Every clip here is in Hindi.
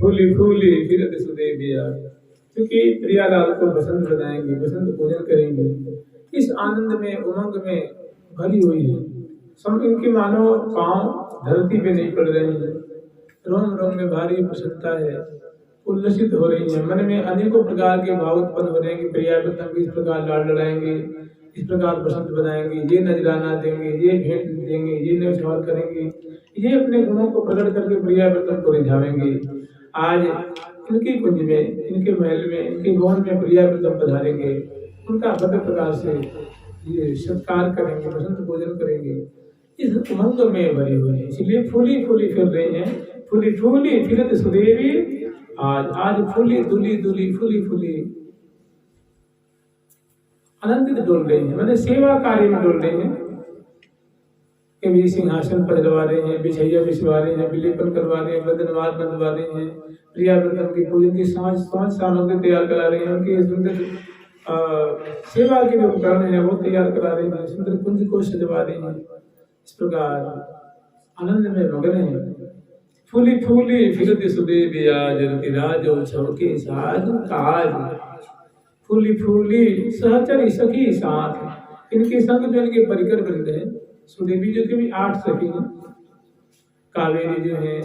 फूली फूली फिरत सुदेविया, क्योंकि प्रियालाल को बसंत बनाएंगे, बसंत पूजन करेंगे। इस आनंद में, उमंग में भरी हुई है। सब इनके मानो पांव धरती पे नहीं पड़ रहे हैं, रोम रोम में भारी प्रसन्नता है, उल्लसित हो रही है। मन में अनेकों प्रकार के भाव उत्पन्न हो रहे हैं कि प्रिया को इस प्रकार लाड लड़ाएंगे, इस प्रकार बसंत बनाएंगे, ये नजराना देंगे, ये भेंट देंगे, ये न्यौछावर करेंगे, ये अपने गुणों को प्रकट करके प्रियाव्रतम को रिझावेंगे। आज इनके कुंज में, इनके महल में, इनके भवन में प्रियाव्रतम पधारेंगे, उनका भव्य प्रकार से ये सत्कार करेंगे, बसंत भोजन करेंगे। इस उमंग में भरे हुए हैं, इसलिए फूली फूली फिर रहे हैं। फूली फूली फिरत सुदेवी, आज फूली दुली दुली फूली फूली आनंदित डोल रहे हैं, मैंने सेवा कार्य में डोल रहे हैं। कभी सिंहासन पधरवा रहे हैं, बिछैया बिछवा रहे हैं, विलेपन करवा रहे हैं, बदनवार बंधवा रहे हैं, प्रियाव्रतम की पूजन की समस्त सामग्री तैयार करा रहे हैं, उनकी सुंदर सेवा के जो उपकरण है वो तैयार करा रहे हैं, सुंदर कुंज को सजवा रहे हैं। इस प्रकार आनंद में मगन है। फूली फूली फिरत सुदेवी, आज राजो छवके साज काज। फूली फूली सहचरी सखी साथ, इनके संग जो इनके परिकर वृंद है। सुदेवी जो की भी 8 सखी हैं। कावेरी जो है,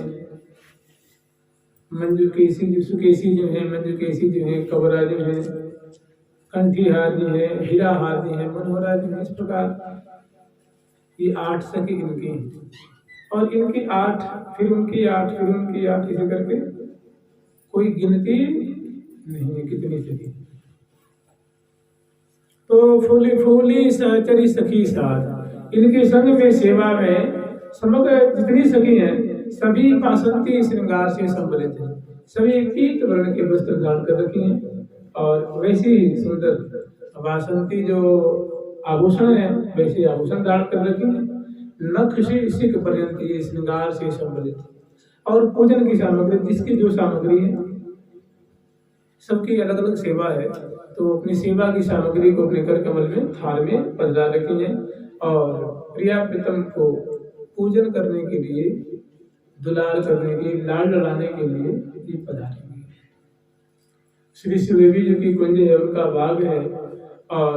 मंजुकेशी जो सुकेशी जो है, मंजुकेशी जो है, कबरा जो है, कंठीहार जी है, हीराहार जी है, मनोहरा जी है। इस प्रकार ये 8 सखी इनकी हैं। और इनकी 8, फिर उनकी 8, फिर उनकी 8, इसे करके कोई गिनती नहीं है कितनी सखी। तो फूली फूली सहचरी सखी साथ, इनके संग में सेवा में समग्र जितनी सखी हैं सभी पासंती श्रृंगार से संबलित हैं। सभी पीत वर्ण के वस्त्र धारण कर रखी हैं और वैसी सुंदर वासंती जो आभूषण है वैसे आभूषण धारण कर रखी हैं। नख से सिख पर्यंत ये श्रृंगार से संबलित। और पूजन की सामग्री, जिसकी जो सामग्री है सबकी अलग अलग सेवा है, तो अपनी सेवा की सामग्री को अपने कर कमल में थाल में पधरा रखी है। और प्रियाव्रतम को पूजन करने के लिए, दुलार करने के लिए, लाड लड़ाने के लिए ये पधारेंगे। श्री सुदेवी जी की कुंज है, उनका बाग है। और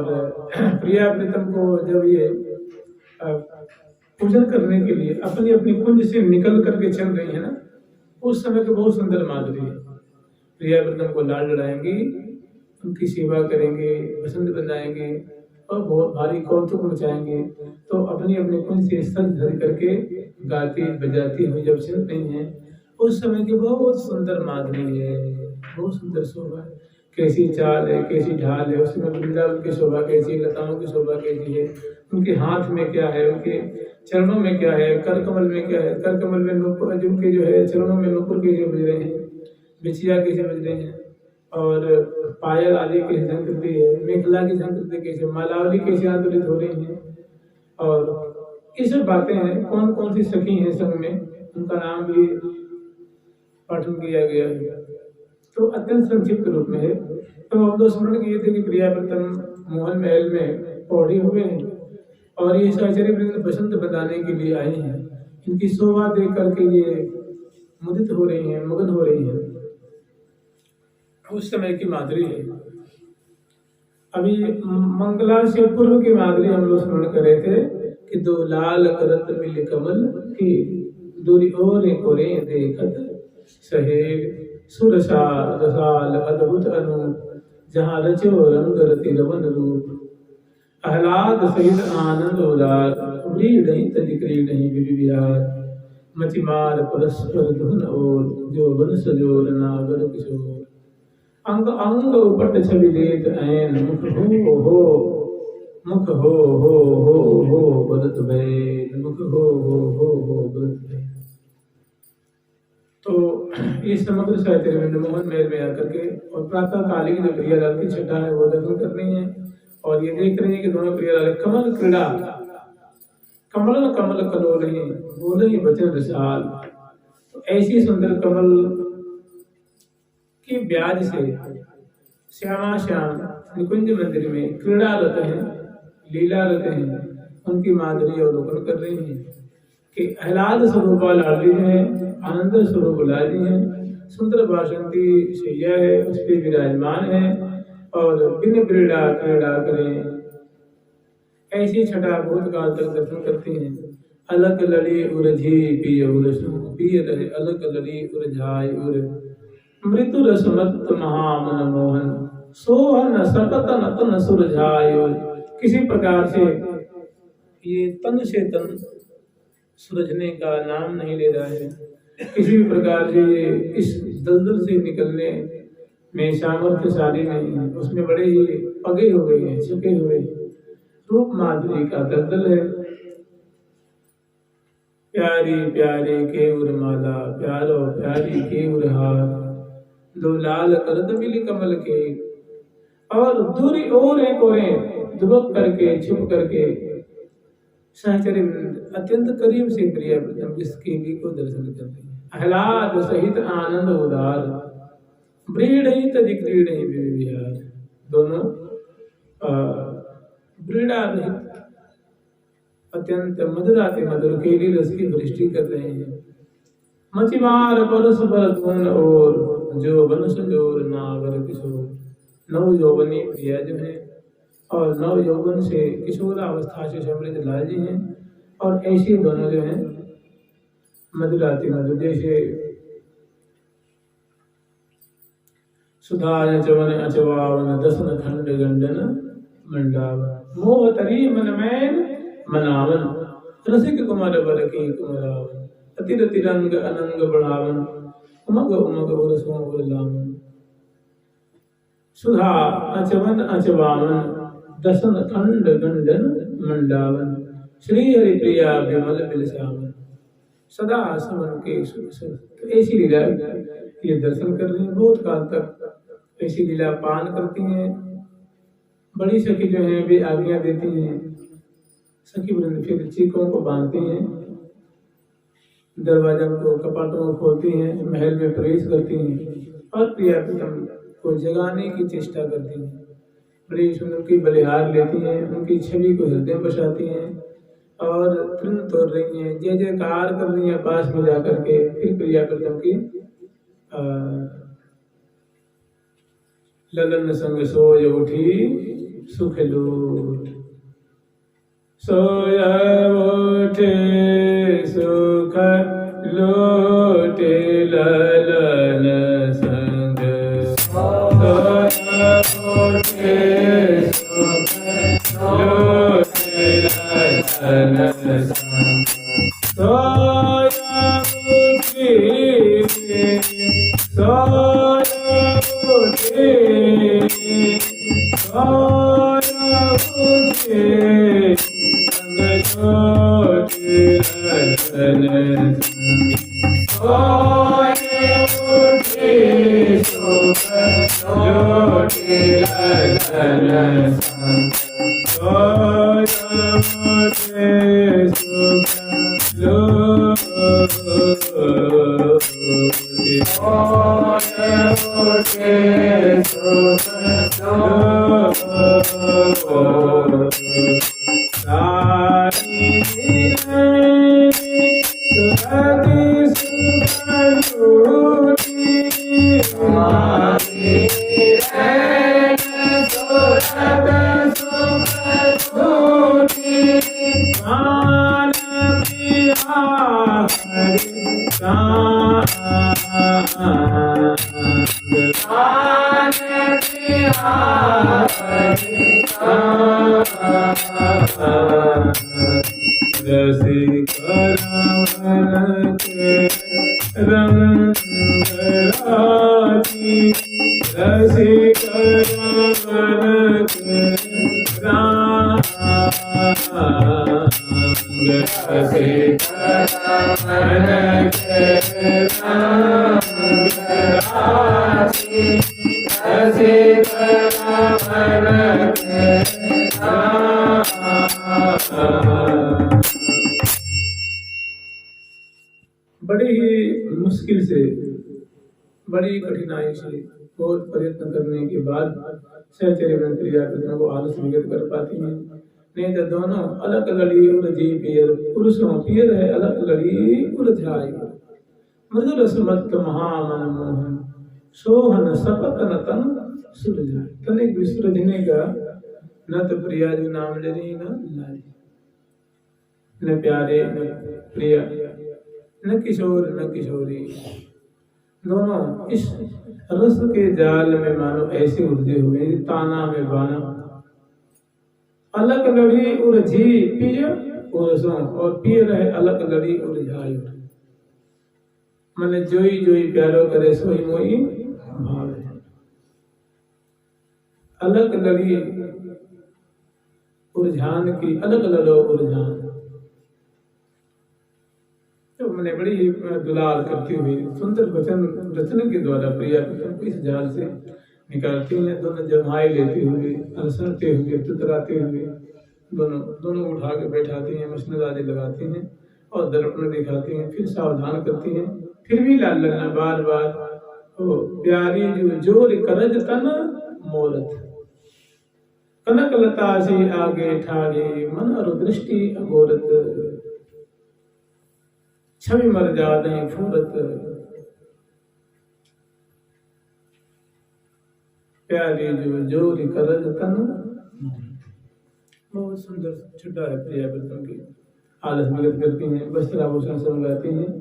प्रियाव्रतम को जब ये पूजन करने के लिए अपनी अपनी कुंज से निकल करके चल रही है ना, उस समय तो बहुत सुंदर माधुरी है। प्रियाव्रतम को लाड लड़ाएंगी, उनकी सेवा करेंगे, बसंत बनाएंगे और बहुत भारी कौतुक मचाएंगे। तो अपनी अपनी कुंज से सज धज करके गाती बजाती हुई जब चल रही हैं, उस समय की बहुत सुंदर माधुरी है, बहुत सुंदर शोभा है। कैसी चाल है, कैसी ढाल है, उसमें वृंदावन की शोभा कैसी, लताओं की शोभा कैसी है, उनके हाथ में क्या है, उनके चरणों में क्या है, कर कमल में क्या है, कर कमल में नुपुर, जिनके जो है चरणों में नुपुर कैसे बज रहे हैं, बिछिया कैसे बज रहे हैं, और पायल आदि कैसे झंकृति है, मेखला की झंकृति कैसे, मालावली कैसे आंदोलित हो रही है। और ये सब बातें हैं। कौन कौन सी सखी हैं संग में, उनका नाम भी पठन किया गया है, तो अत्यंत संक्षिप्त रूप में है। तो हम लोग स्मरण किए थे कि प्रियाव्रतम मोहन महल में पौड़ी हुए हैं और ये सहचरी वृंद बसंत बताने के लिए आए हैं। इनकी शोभा देख करके ये मुदित हो रही हैं, मगन हो रही हैं। उस समय की माधुरी है। अभी मंगला से पूर्व की माधुरी हम लोग स्मरण कर रहे थे कि दो लाल करत मिल कमल की दूरी ओरे कोरे देखत सहेल सुरसा रसाल अद्भुत अनूप, जहाँ रचो रंग रति रवन रूप, आह्लाद सहित आनंद उदार, व्रीड नहीं तजिक्रीड नहीं विविहार, मचिमार परस्पर धुन और जो वन सजोर नागर किशोर, अंग अंग उपट छवि देत ऐन, मुख हो बदत भय, मुख हो बदत भय। तो ये समग्र सहचरी वृंद मोहन महल में आकर के और प्रातः कालीन जो प्रियालाल की छटा है वो दर्शन कर रही है। और ये देख रही है कि दोनों प्रियालाल कमल क्रीड़ा, कमल कमल कलो रही, बोले ही बचन रसाल। तो ऐसी सुंदर कमल की ब्याज से श्यामा श्याम निकुंज मंदिर में क्रीड़ारत हैं, लीलारत हैं, उनकी माधुरी अवलोकन कर रही है कि आह्लाद स्वरूप लाडी है, आनंद स्वरूप लाडी है, सुंदर बासंती शैया है, उस पर विराजमान है और बिन क्रीड़ा क्रीड़ा करें। ऐसी छटा बहुत काल तक दर्शन करती हैं। अलग लड़ी उरझी पिय उरसु, पिय रहे अलग लड़ी उरझाई उर, मृत्यु रसमत महामन मोहन, सोहन सकत नतन सुरझाय उर, किसी प्रकार से ये तन से तन सुलझने का नाम नहीं ले रहा है, किसी भी प्रकार से ये इस दलदल से निकलने में सामर्थ्यशाली नहीं है, उसमें बड़े ही पगे हुए हैं, छिपे हुए रूप माधुरी का दलदल है। प्यारी प्यारी के उर्माला, प्यारो प्यारी के उरहार, दो लाल करद मिली कमल के, और दूरी और एक ओरें दुबक करके छुप करके सहचर्य अत्यंत करीब से प्रिय प्रीतम जिसके भी को दर्शन करते हैं। आह्लाद सहित आनंद उदार, ब्रीड़ित जिक्रीड़ि विहार, दोनों ब्रीड़ा रहित अत्यंत मधुराति मधुर केली रस की वृष्टि कर रहे हैं। मचिमार परस पर धुन और जो बन संजोर नागर किशोर, नव यौवनी प्रिया जो है और नव यौवन से किशोरावस्था से समृद्ध लाल जी हैं, और ऐसे दोनों जो हैं मधुराति मधुर, जैसे सुधा चवन अचवावन दसन खंड गंडन मंडावन, मोह तरी मन मैन मनावन, रसिक कुमार बर की कुमरावन, अतिर तिरंग अनंग बढ़ावन, उमग उमग उरसों उरलावन। सुधा अचवन अचवावन दसन खंड गंडन मंडावन, श्री हरि प्रिया विमल बिलसावन, सदा समन के तो ऐसी लीला ये दर्शन कर रही हैं, बहुत काल तक ऐसी लीला पान करती हैं। बड़ी सखी जो है वे आज्ञा देती हैं, सखी वृंद फिर चीकों को बांधती हैं, दरवाजा को कपाटों को खोलती हैं, महल में प्रवेश करती हैं और प्रिया प्रीतम को जगाने की चेष्टा करती हैं। बड़ी सुंदर की बलिहार लेती हैं, उनकी छवि को हृदय में बसाती हैं और तृण तोड़ रही हैं, जय जयकार कर रही हैं पास में जाकर के। फिर प्रिया प्रीतम की ललन संग सोय उठी सुख लूट, सोय उठे सुख लूटे ललन संग, सोय उठे सुख लूटे ललन संग, सोय उठी सोय उठी सोय उठी संग छोटे ललन संग, सोय उठी सुख लूटे ललन संग, सोय उठी सुख बड़ी ही मुश्किल से, बड़ी कठिनाई से, बहुत प्रयत्न करने के बाद सहचर्य प्रिया प्रीतम को आलस विगत कर पाती हैं। नहीं तो दोनों अलग लड़ी उलझी पियर, पुरुषों पियर है अलग लड़ी उलझाई, मृदुल सुमत महामन मोहन, सोहन सपत न तन सुलझाए। तनिक विसुलझने का न तो प्रिया जो नाम ले रही न लाई, न प्यारे न प्रिया, न किशोर न किशोरी, दोनों इस रस के जाल में मानो ऐसे उलझे हुए, ताना में बाना अलग लड़ी उलझी पिय उलझो, और पिय रहे अलग लड़ी उलझाई। मैंने जोई जोई प्यारो करे सोई मोई भावे। अलग लड़ी उलझान की अलग लड़ो उलझान। तो मैंने बड़ी ही दुलार करती हुई सुंदर वचन रचना के द्वारा प्रिया को इस जाल से निकालती हैं। दोनों जमाए लेते हुए, अलसते हुए, तुतराते हुए दोनों उठा के बैठाती हैं, मसनदादी लगाती हैं और दर्पण दिखाती हैं, फिर सावधान करती हैं। फिर भी लाल लगना बार बार प्यारी जो जोर करज तन मोरत, कनक लता से आगे ठाड़ी मन और दृष्टि अगोरत, छवि मर जाते फूरत, प्यारी जो जोर करज तन। बहुत सुंदर छुट्टा है प्रिया व्रतम की। आलस भगत करती हैं, वस्त्र आभूषण संगाती हैं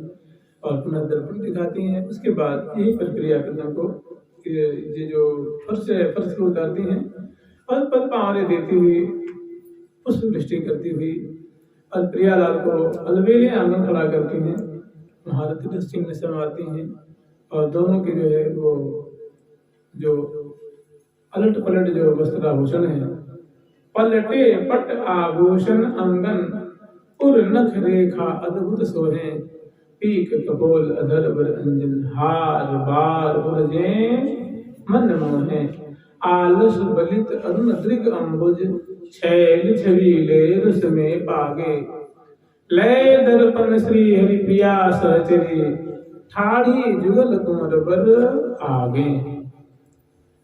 और पुनः दर्पण दिखाती हैं। उसके बाद यही प्रक्रिया व्रतम को ये जो फर्श को उतारती हैं और पद पावरे देती हुई पुष्प वृष्टि करती हुई और प्रियालाल को अलवेले आंगन खड़ा करती हैं, महारती दृष्टि में समाती हैं और दोनों के जो है वो जो अलट पलट जो वस्त्र आभूषण है, पलटे पट आभूषण अंगन उर नख रेखा अद्भुत सोहे, पीक कपोल अधर वर अंजन हार बार उलझे मन मोहे, आलस बलित अरुण दृग अंबुज छैल छबीले रस में पागे, लय दर्पण श्री हरि प्रिया सहचरी ठाड़ी जुगल कुंवर बर आगे।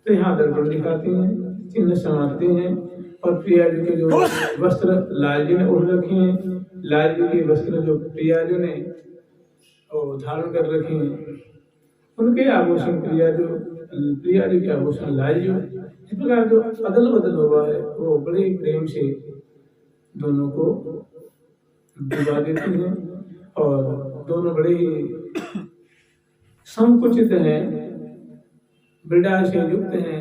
तो यहाँ दर्पण दिखाती हैं, चिन्ह समाती हैं और प्रिया जी के जो वस्त्र लाल जी ने ओढ़ रखे हैं, लाल जी के वस्त्र जो प्रिया जी ने धारण कर रखे हैं, उनके आभूषण प्रिया जी के आभूषण लाल जी। इस प्रकार जो अदल बदल हुआ है वो बड़े प्रेम से दोनों को दिवा देती हैं और दोनों बड़े ही संकुचित हैं, मृदा से युक्त हैं।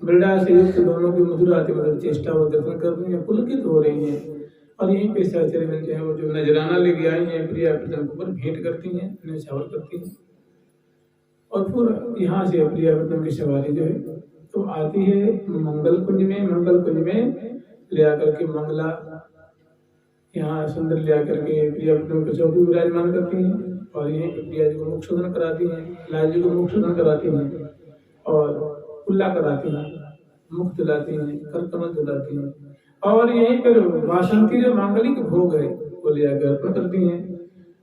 मृदा से युक्त दोनों की मधुर आती मधुर चेष्टा व दर्शन कर रही है, पुलकित हो रही हैं। और यहीं पे सहचर्य जो है वो जो नजराना लेके आई हैं प्रिया व्रतम को पर भेंट करती हैं, न्यौछावर करती हैं और फिर यहाँ से प्रिया व्रतम की सवारी जो है तो आती है मंगल कुंज में ले आकर के मंगला यहाँ सुंदर ले आकर के प्रिया व्रतम को चौकी विराजमान करती हैं और यहीं पर प्रिया जी को मुख शोधन कराती हैं, लाल जी को मुख शोधन कराती हैं और कुल्ला कराती हैं, मुख दिलाती हैं, कर कमल दिलाती हैं और यहीं पर वासंती जो मांगलिक भोग है वो ले आकर अर्पण करती हैं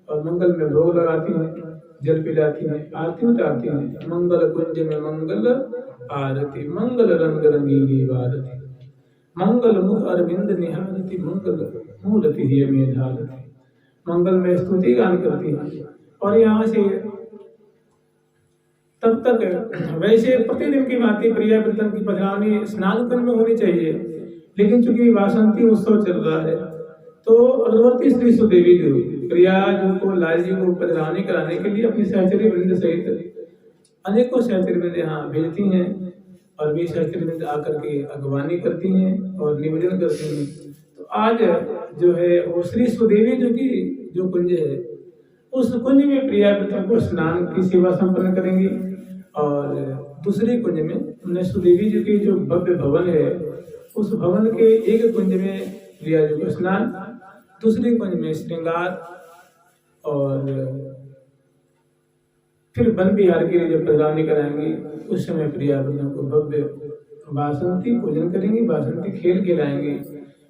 और मंगल में भोग लगाती हैं, जल पिलाती हैं, आरती उतारती हैं। मंगल कुंज में मंगल आरती, मंगल रंग रंगीली भारती, मंगल मुख अरविंद निहारती, मंगल मूलति ही मेधारती। मंगल में स्तुति गान करती हैं और यहाँ से तब तक वैसे प्रतिदिन की भांति प्रिया व्रतम की पधरावनी स्नान कुंज में होनी चाहिए, लेकिन चूंकि वासंती उत्सव चल रहा है तो अग्रवर्ती श्री सुदेवी जी प्रिया जी को लाल जी को पधरावनी कराने के लिए अपनी सहचरी वृंद सहित अनेकों सहचरी वृंद यहाँ भेजती हैं और वे सहचरी वृंद आकर के अगवानी करती हैं और निवेदन करती हैं। तो आज जो है वो श्री सुदेवी जी की जो कुंज है उस कुंज में प्रिया व्रतम को स्नान की सेवा संपन्न करेंगी और दूसरे कुंज में उन्हें सुदेवी जी की जो भव्य भवन है उस भवन के एक कुंज में प्रिया जी को स्नान, दूसरे कुंज में श्रृंगार और फिर वन विहार के लिए जब पधरावनी कराएंगी उस समय प्रिया व्रतम को भव्य वासंती पूजन करेंगी, वासंती खेल खिलाएंगी।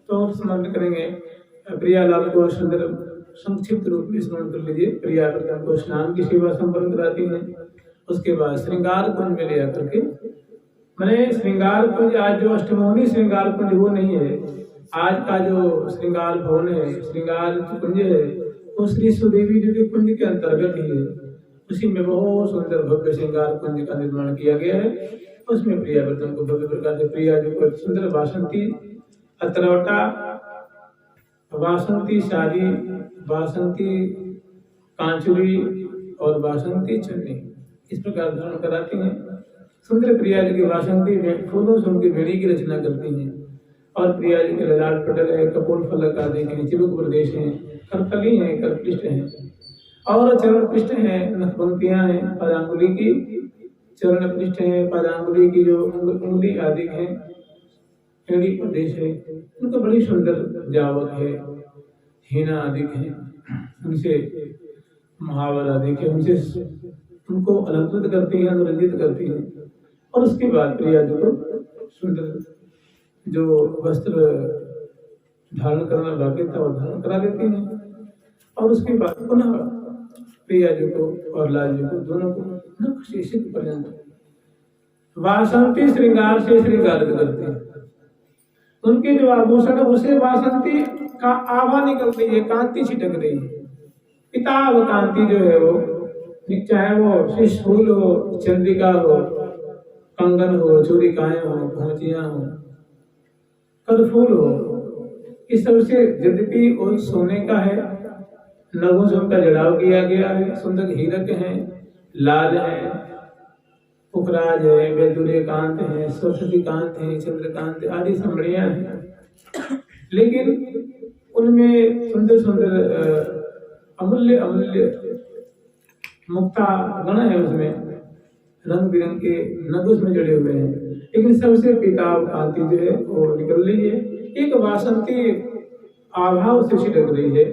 तो और स्मरण करेंगे प्रियालाल को सुंदर संक्षिप्त रूप में स्मरण कर लीजिए। प्रिया व्रतम को स्नान की सेवा संपन्न कराती हैं, उसके बाद श्रृंगार कुंज में ले आकर के मैंने श्रृंगार कुंज आज जो अष्टमोहनी श्रृंगार कुंज वो नहीं है, आज का जो श्रृंगार भवन है, श्रृंगार कुंज है वो श्री सुदेवी जी के कुंज के अंतर्गत ही है। उसी में बहुत सुंदर भव्य श्रृंगार कुंज का निर्माण किया गया है। उसमें प्रिया व्रतम को भव्य प्रकार से प्रिया जी को सुंदर वासंती अतरौटा, वासंती साड़ी, वासंती कांचुरी और वासंती चुन्नी इस प्रकार धारण कराती हैं। सुंदर प्रिया जी की वासंती में फूलों से उनकी बेड़ी की रचना करती हैं और प्रिया जी के ललाट पटल है, कपोल फलक आदि के चिबुक प्रदेश है, करतली है, करपृष्ठ है और चरण पृष्ठ है, नखपंक्तियां हैं, पदांगुली की चरण पृष्ठ है, पदांगुली की जो उंगली आदि है, एड़ी प्रदेश है, उनका बड़ी सुंदर जावक है, हीना आदि है, उनसे महावर आदि के उनसे उनको अलंकृत करती है, अनुरंजित करती है। और उसके बाद प्रिया जी को सुंदर जो वस्त्र धारण करना बाकी था वो धारण करा देती हैं और उसके बाद पुनः प्रिया जी को और लाल जी को दोनों को नख से सिर पर्यंत वासंती श्रृंगार से श्रृंगारित करते हैं। उनके जो आभूषण उसे वासंती का आभा निकल रही है, कांति छिटक रही है। किताब कांति जो है वो, चाहे वो शिशफूल हो, चंद्रिका हो, कंगन हो, चूड़िकाएं हो, पहुंचियां हो, कदफूल हो, इस सबसे यद्यपि वो सोने का है, नगों से उनका जड़ाव किया गया है, सुंदर हीरक है, लाल है, पुखराज है, वैदुर्य कांत है, सरस्वती कांत है, चंद्रकांत आदि समड़ियां हैं, लेकिन उनमें सुंदर सुंदर अमूल्य अमूल्य मुक्ता गण है, उसमें रंग बिरंग के नग उसमें जड़े हुए हैं, लेकिन सबसे पीताभ कांति जो है वो निकल रही है, एक वासंती आभा उससे छिटक रही है।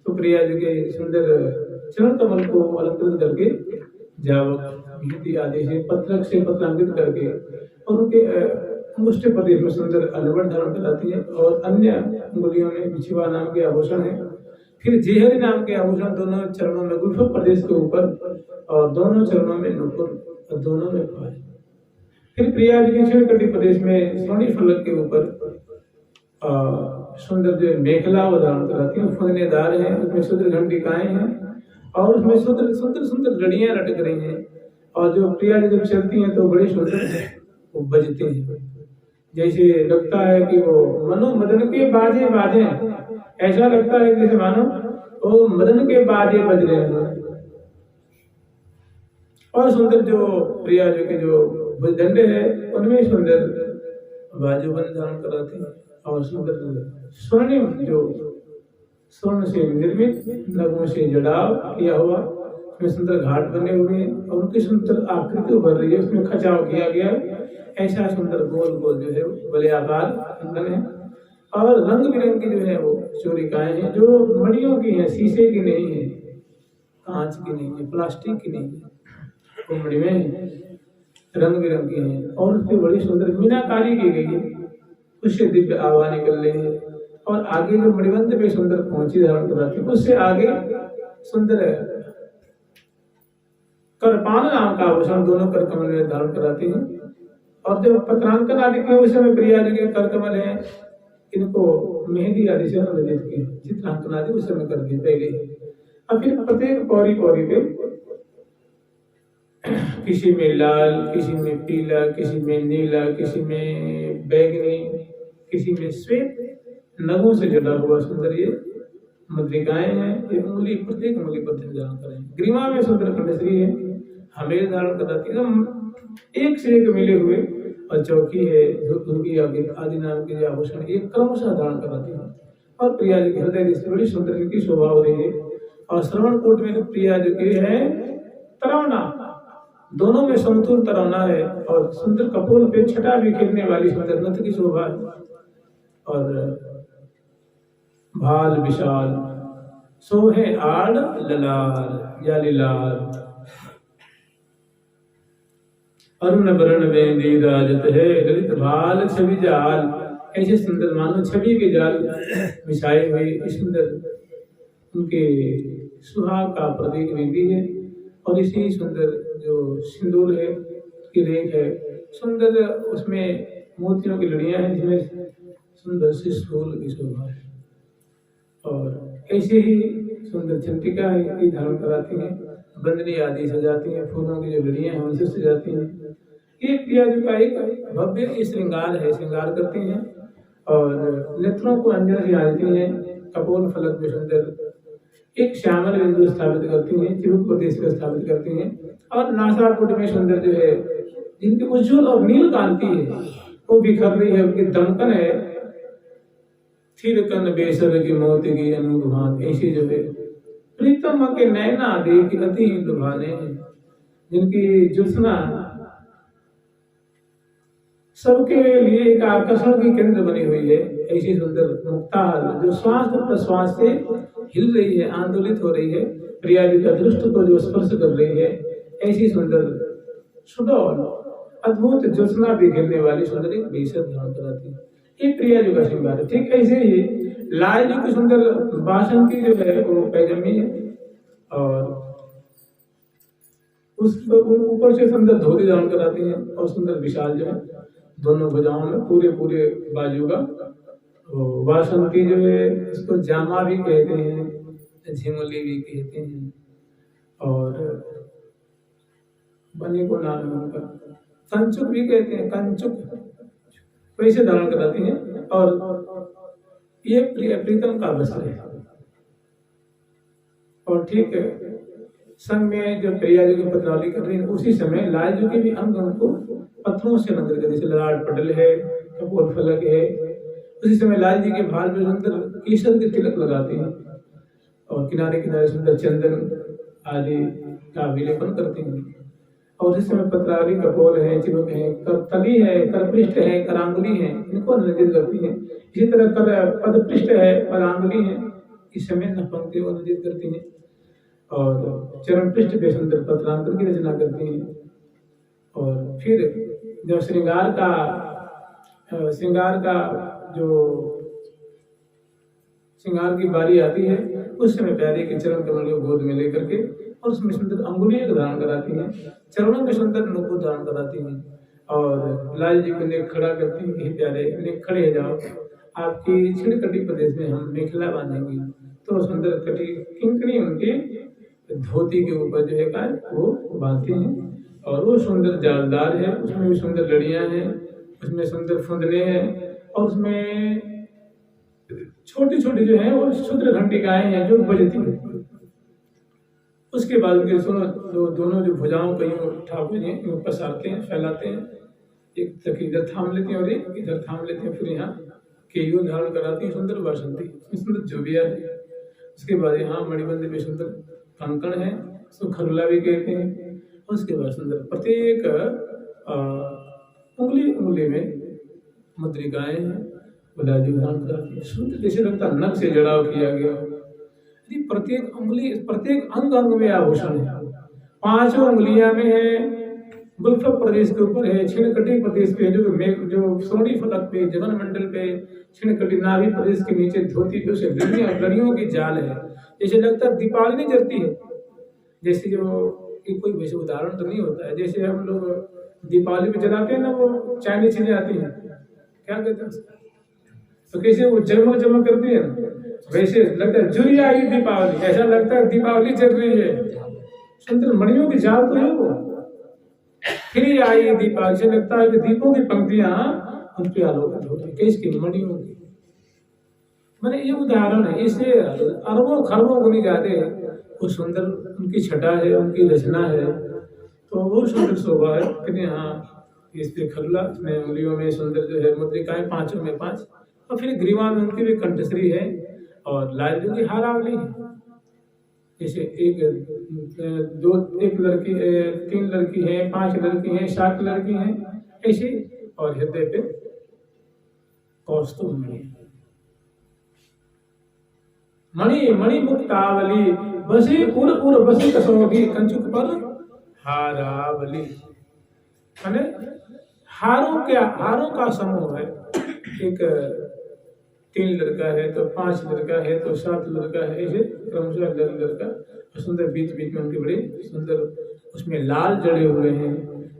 तो प्रिया जी के सुंदर चरण कमल को अलंकृत करके जावक मेहंदी आदि से पत्रक से पत्रांकित करके और उनके अंगुष्ठ प्रदेश में सुंदर अलवट धारण कराती है और अन्य अंगुलियों में बिछुआ नाम के आभूषण है, फिर जेहरी नाम के आभूषण दोनों चरणों में गुल्फ प्रदेश के ऊपर और दोनों चरणों में नुपुर और दोनों में पाए। फिर प्रिया जी के छिड़कटी प्रदेश में स्वर्ण फलक के ऊपर सुंदर जो मेखला वो धारण कराती है, फुदनेदार है, उसमें सुंदर घंटिकाएं हैं और उसमें सुंदर सुंदर सुंदर लड़ियां लटक रही हैं और जो प्रिया जी जब चलती हैं तो बड़े सुंदर वो बजते हैं, जैसे लगता है कि वो मनो मदन के बाजे बाजे, ऐसा लगता है जैसे मानो वो मदन के बाजे बज रहे हैं। और सुंदर जो प्रिया जी के जो भुजदंड है उनमें सुंदर बाजूबंद धारण कराते हैं और सुंदर स्वर्णिम जो स्वर्ण से निर्मित नगों से जड़ाव किया हुआ, उसमें सुंदर घाट बने हुए हैं और उनकी सुंदर आकृति उभर रही है, उसमें खचाव किया गया है, ऐसा सुंदर गोल गोल जो है बले आकार कंगन है और रंग बिरंग की जो है वो चूड़िकाएं हैं जो मणियों की हैं, शीशे की नहीं है, कांच की नहीं है, प्लास्टिक की नहीं है, वो मणि में रंग बिरंग की हैं और उसपे बड़ी सुंदर मीनाकारी की गई है, उससे दिव्य आभा निकल रही है और आगे जो मणिबंध पे सुंदर पहुंची धारण कराती है, उससे आगे सुंदर करपान नाम का आभूषण दोनों कर कमल में धारण कराती हैं और जो पत्रांकन आदि के उस समय प्रिया जी के कर कमल हैं, इनको मेहंदी आदि से अनुरंजित किए, चित्रांकन आदि उस समय कर दिए पहले। अब फिर प्रत्येक पौड़ी पौड़ी पे किसी में लाल, किसी में पीला, किसी में नीला, किसी में बैंगनी, किसी में श्वेत नगों से जुड़ा हुआ सुंदर ये मुद्रिकाएं हैं, ये उंगली प्रत्येक उंगली पर धारण करें। ग्रीवा में सुंदर कंडश्री है, हमें धारण कराती है, एक से एक मिले हुए और चौकी है दुर्गी आदि नाम के आभूषण एक क्रमशः धारण कराती है और प्रिया जी के हृदय से बड़ी सुंदर इनकी शोभा हो रही है। और श्रवण कोट में प्रिया जी के है तरावना, दोनों में समतुल तरावना है और सुंदर कपोल पे छटा भी खेलने वाली सुंदर नथ की शोभा है और भाल विशाल सोहे आड़ ललाल या लिलाल, अरुण वरण वेंदी राजत है ललित भाल छवि जाल, ऐसे सुंदर मानो छवि के जाल बिछाए हुए सुंदर उनके सुहाग का प्रतीक वेंदी है और इसी सुंदर जो सिंदूर है की रेख है, सुंदर उसमें मोतियों की लड़ियां हैं जिसमें सुंदर सी फूल की शोभा है और ऐसे ही सुंदर चंद्रिका की धारण कराती हैं, बंदनी आदि सजाती हैं, फूलों की जो लड़ियां हैं उनसे सजाती हैं। ये प्रिया जी का एक भव्य श्रृंगार है, श्रृंगार करती हैं और नेत्रों को अंजन से आती हैं, कपोल फलक में सुंदर एक श्यामल बिंदु स्थापित करती हैं, चिबुक प्रदेश में स्थापित करती हैं और नासापुट में सुंदर जो है जिनकी उज्ज्वल और नील कांति है वो बिखर रही है, उनकी दमकन है थिर कन बेसर की मोती की अनुभात, ऐसी जो है प्रीतम के नैना देख अति लुभाने हैं, जिनकी ज्योत्सना सबके लिए एक आकर्षण की केंद्र बनी हुई है। ऐसी सुंदर मुक्ताहार जो श्वास प्रश्वास से हिल रही है, आंदोलित हो रही है, प्रिया जी का दृष्टि को जो स्पर्श कर रही है, ऐसी सुंदर सुडौल अद्भुत ज्योत्सना भी घेरने वाली सुंदर एक बेसर धारण कराती है। ये प्रिया जी का श्रृंगार है। ठीक ऐसे ही लाल जी की सुंदर बासंती जो है वो पैजमी है, और उस ऊपर से सुंदर धोती धारण कराती है, और सुंदर विशाल जो है दोनों भुजाओं में पूरे पूरे बाजू का वासंती जो है, इसको जामा भी कहते हैं, झिंगली भी कहते हैं, और बने को नाम है उनका, कंचुक भी कहते हैं, कंचुक वैसे धारण कराती हैं। और ये प्रीतम का वस्त्र है। और ठीक है, संग में जो प्रिया जी की पत्रावली कर रही है, उसी समय लाल जी के भी अंग को पत्थरों से मंदिर कर, जैसे ललाट पटल है, कपोल फलक है, उसी समय लाल जी के भाल में सुंदर केसर के तिलक लगाते हैं, और किनारे किनारे सुंदर चंदन आदि का विलेपन करते हैं। और इस समय पत्रावली, कपोल है, चिबुक है, तली है, करपृष्ठ है, करांगुली है, इनको निर्जित करती है। इसी तरह पदपृष्ठ है, परांगुली है, इस समय नखपंक्ति को निर्जित करती है। और चरण पृष्ठ पे सुंदर पत्रांतर की रचना करती हैं। और फिर जब श्रृंगार की बारी आती है, उस समय प्यारे के चरण कमल को गोद में लेकर के, और उसमें सुंदर अंगुलियां धारण कराती हैं, चरणों में सुंदर नुपुर धारण कराती हैं, और लाल जी को नेक खड़ा करती हैं कि प्यारे नेक खड़े जाओ, आपकी छिड़कटी प्रदेश में हम मेखला बांधेंगे। तो सुंदर कटी किंकनी उनके धोती के ऊपर जो है का वो बांधती हैं, और वो सुंदर जालदार है, उसमें भी सुंदर लड़ियां हैं, उसमें सुंदर फुंदने हैं, और उसमें छोटी छोटी जो है वो शुद्र घंटिकाएं हैं जो बजती है। उसके बाद उनके दोनों जो भुजाओं को यूं ठाकुर जी यूं पसारते हैं, फैलाते हैं, एक तक इधर थाम लेते हैं और एक इधर थाम लेते हैं, फिर यहाँ केयू धारण कराती है सुंदर बासंती, सुंदर जोबिया है। उसके बाद यहाँ मणिबंध में सुंदर कंकण है, उसको खरुला भी कहते हैं। उसके बाद सुंदर प्रत्येक उंगली में मुद्रिकाएं हैं, गुलाबी धारण कराती है, सुंदर जैसे लगता नख से जड़ाव किया गया। प्रत्येक उंगली, प्रत्येक अंग अंग में आभूषण है। 5 उंगलियां में है, गुल्फ प्रदेश के ऊपर है, छिणकटी प्रदेश पे जो सोनी फलक पे, जगन मंडल पे, छिणकटी नाभि प्रदेश के नीचे धोती पे उसे लड़ियों की जाल है, जैसे लगता है दीपावली नहीं जलती है। जैसे जो कोई वैसे उदाहरण तो नहीं होता है, जैसे हम लोग दीपावली पे जलाते हैं ना, वो चाइनीज चीजें आती हैं, क्या कहते हैं, तो कैसे वो जगमग जगमग करती है, वैसे लगता है जुड़ी आई दीपावली, ऐसा लगता है दीपावली चल रही है। सुंदर मणियों की जाल तो है वो, फिर आई दीपावली से लगता है कि दीपों की पंक्तियां उनके आलोकित होती है, किसकी, मणियों की। मैंने ये उदाहरण है, इससे अरबों खरबों को नहीं जाते, वो सुंदर उनकी छटा है, उनकी रचना है, तो वो सुंदर शोभा है। फिर यहाँ इस पे खरुला में उंगलियों में सुंदर जो है मुद्रिकाएं, 5 में 5, और फिर ग्रीवा में उनकी भी कंठश्री है, और लाल जी की हारावली है। जैसे एक लड़की, 3 लड़की है, 5 लड़की है, 7 लड़की है, ऐसे, और हृदय पे कौस्तुभ मणि मणि मुक्तावली, बसी उर उर बसी कसौटी, कंचुक पर हारावली, माने हारों का समूह है। एक 3 लड़का है, तो 5 लड़का है, तो 7 लड़का है, ऐसे क्रमशः लड़का, सुंदर बीच बीच में उनके बड़े सुंदर उसमें लाल जड़े हुए हैं।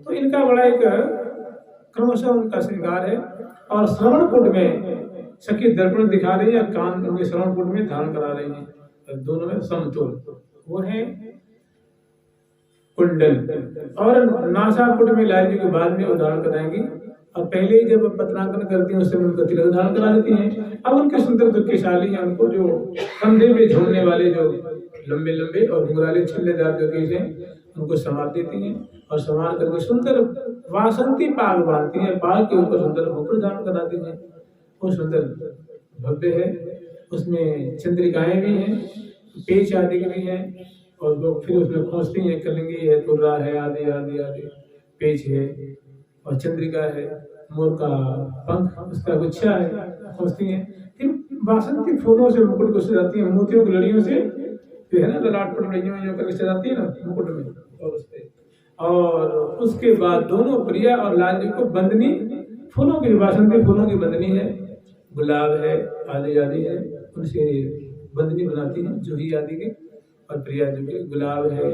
तो इनका बड़ा एक क्रमशः उनका श्रृंगार है। और श्रवण कुंड में सखी दर्पण दिखा रही है, कान उनके श्रवण कुंड में धारण करा रही है, दोनों में समतोल, वो है कुंडल। और नासापुट में लाल जी के बाद में उदाहरण कराएंगी, और पहले ही जब पत्रांकन करती हैं उस समय उनको तिलक धारण करा देती हैं। अब उनके सुंदर जो केशाली हैं, उनको जो कंधे पे झूलने वाले जो लंबे लंबे और घुंघराले छिल्लेदार जो केश हैं, उनको संवार देती हैं, और संवार करके सुंदर वासंती पाग बांधती हैं, पाग के ऊपर सुंदर मुकुट धारण कराती हैं। वो सुंदर भव्य है। उसमें चंद्रिकाएं भी हैं, पेच आदि भी हैं, और लोग फिर उसमें खोजती हैं, कलिंगी है, तुर्रा है, आदि आदि आदि पेच है, और चंद्रिका है, मोर का पंख, उसका गुच्छा है, खोजती हैं। फिर बासंती फूलों से मुकुट को सजाती हैं, मोतियों की लड़ियों से, जो है ना ललाट पर लड़ियों जो करके सजाती है ना मुकुट में, और उससे, और उसके बाद दोनों प्रिया और लाल जी को बंदनी फूलों की, बासंती फूलों की बंदनी है, गुलाब है, आदि आदि है, उनसे बंदनी बनाती है जूही आदि के, और प्रिया जी के गुलाब है,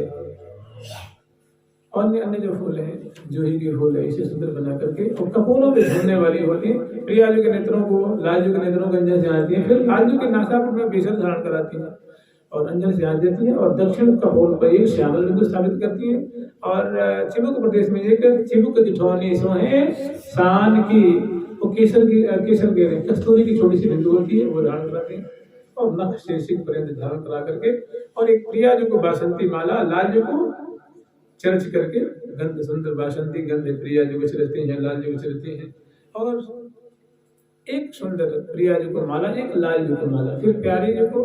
और अन्य जो फूल हैं जूही के फूल है, इसे सुंदर बना करके, और कपूरों में झूमने वाली होती है। प्रिया जी के नेत्रों को, लाल जी के नेत्रों को अंजन से आती है, फिर लाल जी के नासापुर में बेसन धारण कराती है और अंजन से आंच देती है, और दक्षिण कपोल पर एक श्यामल बिंदु स्थापित करती है, और चिबुक प्रदेश में एक चिबुक दिठौनी सो है शान की, वो केसर कह रहे हैं, कस्तूरी की छोटी सी बिंदु होती है, वो धारण कराते हैं, और नख से सिर पर्यंत धारण करा करके, और एक प्रिया जी को बासंती माला, लाल जी को चर्च करके गंध सुंदर बासंती गंध प्रिया जी को चलते हैं, लाल जी को चलते हैं, और एक सुंदर प्रिया जी को माला, एक लाल जी को माला, फिर प्यारी जी को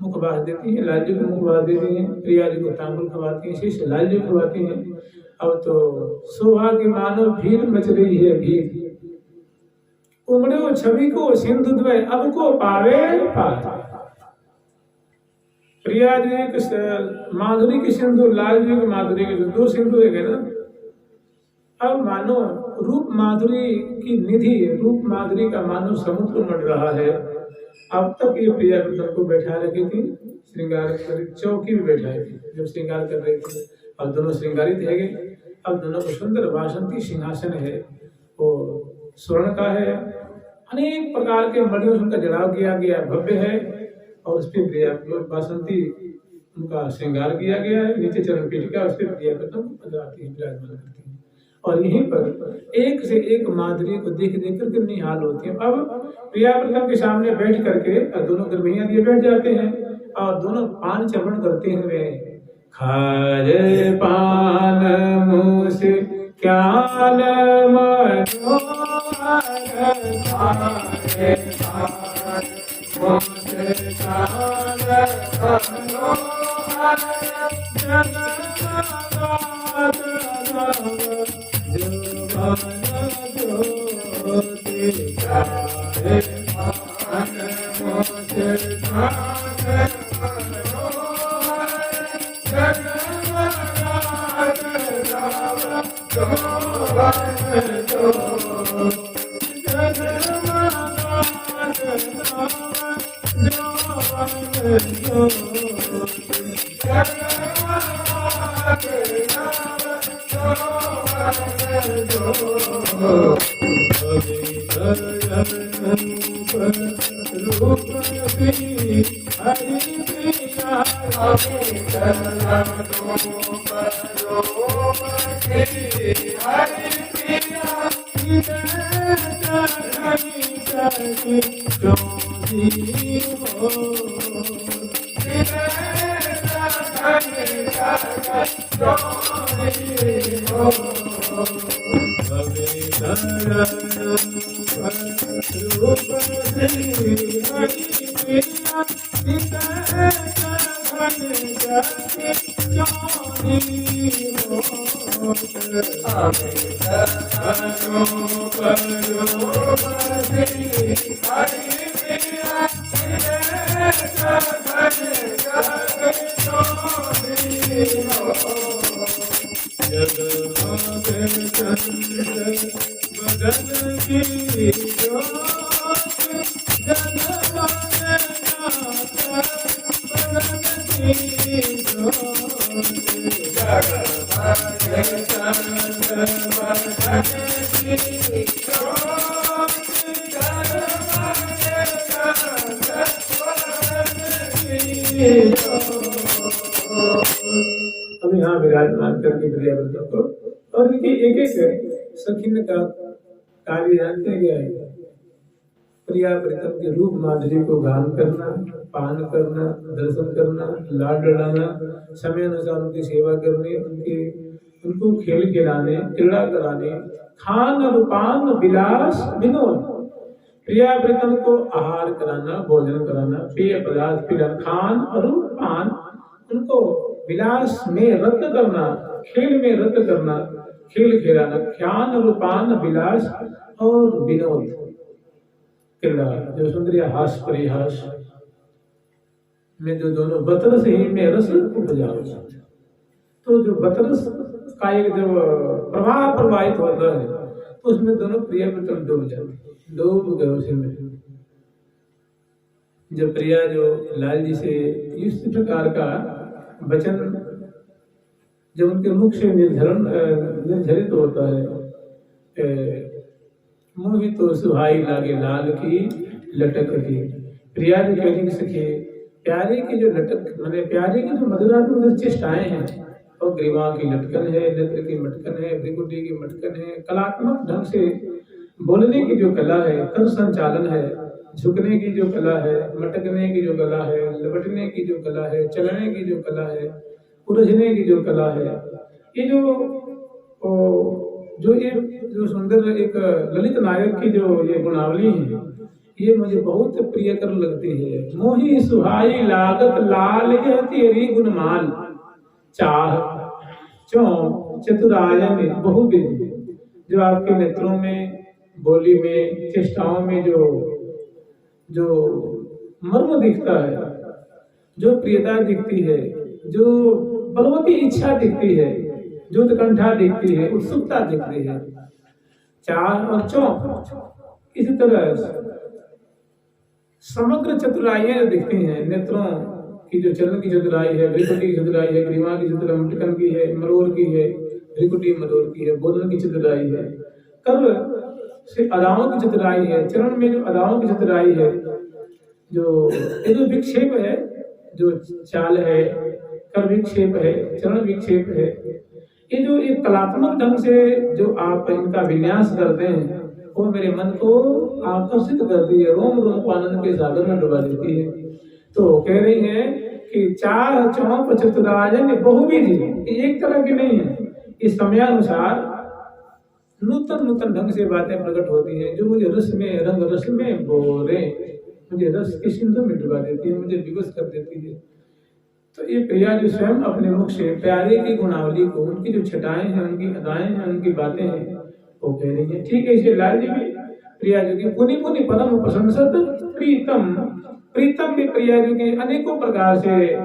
मुखबास देती है, लाल जी को मुखबास देती है, प्रिया जी को तांबुल खवाती है, शेष लाल जी खवाती है। अब तो शोभा की मानो भीड़ मच रही है, भीड़ उमड़ो छवि को सिंधु द्वय अब को पावे पार। प्रिया जी की माधुरी की सिंधु, लाल जी की माधुरी की, दो सिंधु है ना। अब मानो रूप माधुरी की निधि, रूप माधुरी का मानो समुद्र मढ़ रहा है। अब तक ये प्रिया को बैठा रखी थी, श्रृंगार चौकी भी बैठाई थी जब श्रृंगार कर रही थी। अब दोनों श्रृंगारित है गए, अब दोनों को सुंदर बासंती सिंहासन है, वो स्वर्ण का है, अनेक प्रकार के मणियों से उनका जड़ाव किया गया, भव्य है, और उस पर प्रिया बासंती उनका श्रृंगार किया गया है, नीचे चरण पीठिका, उस पर प्रिया विराजमान करती है, और यहीं पर एक से एक माधुरी को देख देख करके निहाल होती है। अब प्रिया प्रथम के सामने बैठ करके दोनों गर्भैया दिए बैठ जाते हैं, और दोनों पान चरण करते हुए, खाए पान मुँह से क्या मनोहर, खाए पान मुँह से क्या मनोहर, अब यहाँ विराजमान करके प्रिया व्रतों को, और इनकी एक एक सखिन का कार्य जानते गए। प्रिया प्रीतम के रूप माधुरी को गान करना, पान करना, दर्शन करना, लाड लड़ाना, समय अनुसार उनकी सेवा करने, उनको खेल खिलाने, क्रीड़ा कराने, खान रूपान विलास विनोद, प्रिया प्रीतम को आहार कराना, भोजन कराना, पेय पदार्थ पिलाना, खान और पान, उनको विलास में रत करना, खेल में रत करना, खेल खिलाना, ख्यान और पान, विलास और विनोद, क्रीड़ा, जो सुंदरिया हास परिहास में जो दोनों बतरस ही में रस उपजाओ। तो जो बतरस का एक जो प्रवाह प्रवाहित होता है, तो उसमें दोनों प्रिया प्रीतम डूब जाते, डूब गए उसी में। जब प्रिया जो लाल जी से इस प्रकार का वचन जब उनके मुख से निर्झरित होता है, मोहित तो सुहाई लागे लाल की लटक की, प्रिया जो कहने की सखी, प्यारे की जो लटक माने प्यारे की जो मधुरात्मक चेष्टाएं हैं, और ग्रीवा की लटकन है, नेत्र की मटकन है, भृकुटी की मटकन है, कलात्मक ढंग से बोलने की जो कला है, कर संचालन है, झुकने की जो कला है, मटकने की जो कला है, लपटने की जो कला है, चलने की जो कला है, उलझने की जो कला है, ये जो सुंदर एक ललित नायक की जो ये गुणावली है, ये मुझे बहुत प्रियकर लगती है। मोही सुहाई लागत लाल यह तेरी गुणमाल, चाह चौ चतुरायन बहुविध, जो आपके नेत्रों में, बोली में, चेष्टाओं में जो मर्म दिखता है, जो प्रियता दिखती है, जो बलवती इच्छा दिखती है, जो उत्कंठा दिखती है, उत्सुकता दिखती है, चार और चौक इसी तरह समग्र चतुराइयां दिखती हैं। नेत्रों की जो चलन की चतुराई है, भृकुटी की चतुराई है, ग्रीवा की चतुराई, मटकन की है, मरोर की है, भृकुटी मरोर की है, बोधन की चतुराई है, कर से अदाओं की चतुराई है, चरण में जो अदाओं की चतुराई है, जो ये जो विक्षेप है, जो चाल है, कर विक्षेप है, चरण विक्षेप है, ये जो एक कलात्मक ढंग से जो आप इनका विन्यास करते हैं, वो मेरे मन को आकर्षित करती है, रोम रोम को आनंद के सागर में डुबा देती है। तो कह रही है कि चार चौक चतुरायन बहुविध, एक तरह की नहीं है, इस समयानुसार नूतन नूतन ढंग से बातें प्रकट होती हैं, जो मुझे रस में, रंग रस में बोरे, मुझे रस के सिंधु में डुबा देती है, मुझे विवश कर देती है। तो ये प्रिया जो स्वयं अपने मुख से प्यारे की गुणावली को, उनकी जो छटाएं हैं, उनकी अदाएं हैं, उनकी बातें हैं, वो कह रही है। ठीक है, इसे लाल जी भी प्रिया जी की पुनि पुनि परम प्रशंसत प्रीतम, प्रीतम भी प्रिया जी की अनेकों प्रकार से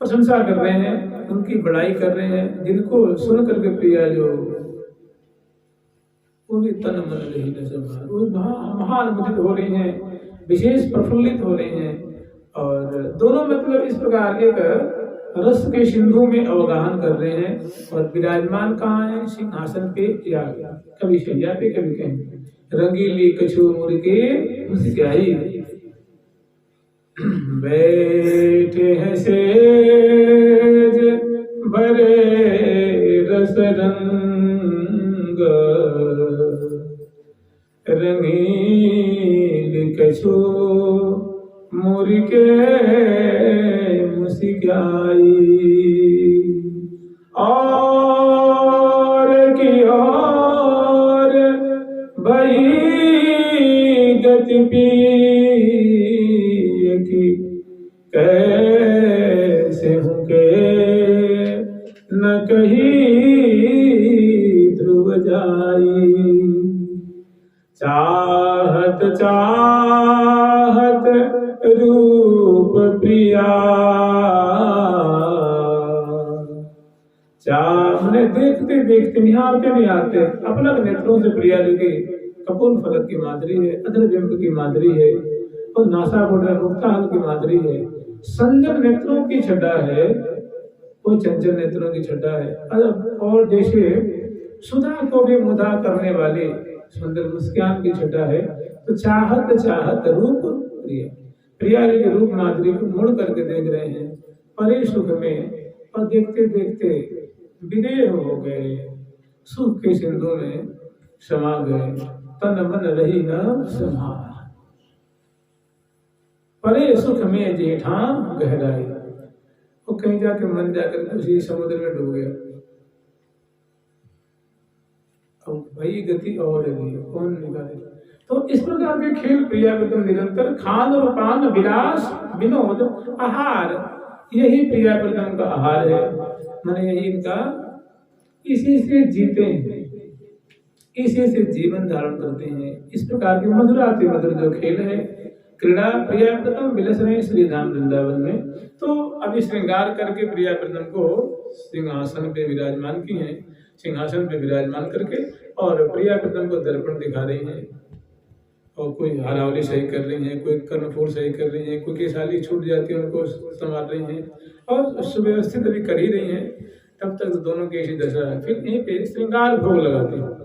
प्रशंसा कर रहे हैं, उनकी बड़ाई कर रहे हैं, जिनको सुन करके प्रिया जो पूरी तन मन रही नजर, वो महाअनुमोदित हो रही हैं, विशेष प्रफुल्लित हो रहे हैं। और दोनों मतलब इस प्रकार एक रस के सिंधु में अवगाहन कर रहे हैं, और विराजमान कहाँ है? सिंहासन पे, या कभी शैया पे, कभी कहीं रंगीली कछु मुर्गे मुस्काई, बैठे हैं सेज बड़े रस रंग, रंगील कछु मुर्गे मुस्काई, और की और बही गति की, कैसे हूँ के न कहीं ध्रुव जाई, चाहत चाहत रूप प्रिया, मैंने देखते देखते निहारते निहारते अपलक नेत्रों से प्रिया जी की कपोल फलक की माधुरी है, अधर बिंब की माधुरी है, और नासापुट में मुक्ताहल की माधुरी है, संजन नेत्रों की छटा है, वो चंचल नेत्रों की छटा है, और जैसे सुधा को भी मुदा करने वाली सुंदर मुस्कान की छटा है। तो चाहत चाहत रूप प्रिया, प्रिया जी के रूप माधुरी को मुड़ करके देख रहे हैं परे सुख में, और देखते देखते विदेह हो गए, सुख के सिंधु में समा गए, तन मन रही न संभाल, परे सुख में जेठा गहराई, वो कहीं जाके मन जाकर उसी समुद्र में डूब गया। अब वही गति और है, कौन निकाले। तो इस प्रकार के खेल प्रियाव्रतम निरंतर खान और पान विलास विनोद आहार, यही प्रियाव्रतम का आहार है, माने यही इनका, इसी से जीते हैं, इसी से जीवन धारण करते हैं। इस प्रकार के मधुराति मधुर जो खेल है, क्रीड़ा प्रियाव्रतम विलस रहे श्री धाम वृंदावन में। तो अभी श्रृंगार करके प्रियाव्रतम को सिंहासन पे विराजमान की हैं, सिंहासन पे विराजमान करके, और प्रियाव्रतम को दर्पण दिखा रही हैं, और कोई हरावली सही कर रही हैं, कोई कर्णफूल सही कर रही हैं, कोई केसाली छूट जाती है उनको संभाल रही हैं, और सुव्यवस्थित अभी कर ही रही हैं। तब तक दोनों की ऐसी दशा है। फिर यहीं पे श्रृंगार भोग लगाते हैं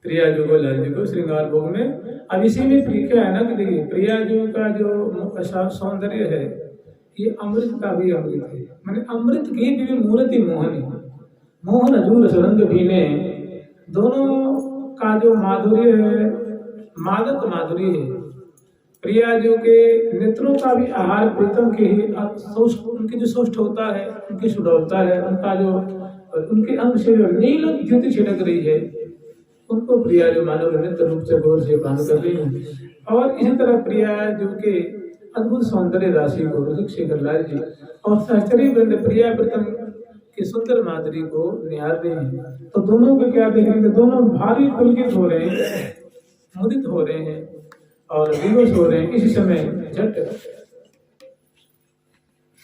प्रिया जी को, लाल जी को श्रृंगार भोग में। अब इसी में क्या है ना कि देखिए, प्रिया जी का जो सौंदर्य है, ये अमृत का भी अमृत है, माने अमृत की भी मूर्ति मोहन है, मोहन अजूर सरंग भीने, दोनों का जो माधुर्य है, मादक माधुर्य है। प्रिया जी के नेत्रों का भी आहार प्रीतम के ही, उनकी जो सौष्ठ होता है, उनकी सुडौलता है, उनका जो उनके अंग से जो नील ज्योति छिड़क रही है, उनको प्रिया जो मानव नित्य रूप से गौर से पान कर रही है। और इसी तरह प्रिया जो के अद्भुत सौंदर्य राशि को रसिक शेखर लाल जी और सहचरी वृंद प्रियाव्रतम की सुंदर माधुरी को निहार रहे हैं। तो दोनों को क्या देखेंगे, दोनों भारी पुलकित हो रहे हैं, मुदित हो रहे हैं और विवश हो रहे हैं। इसी समय झट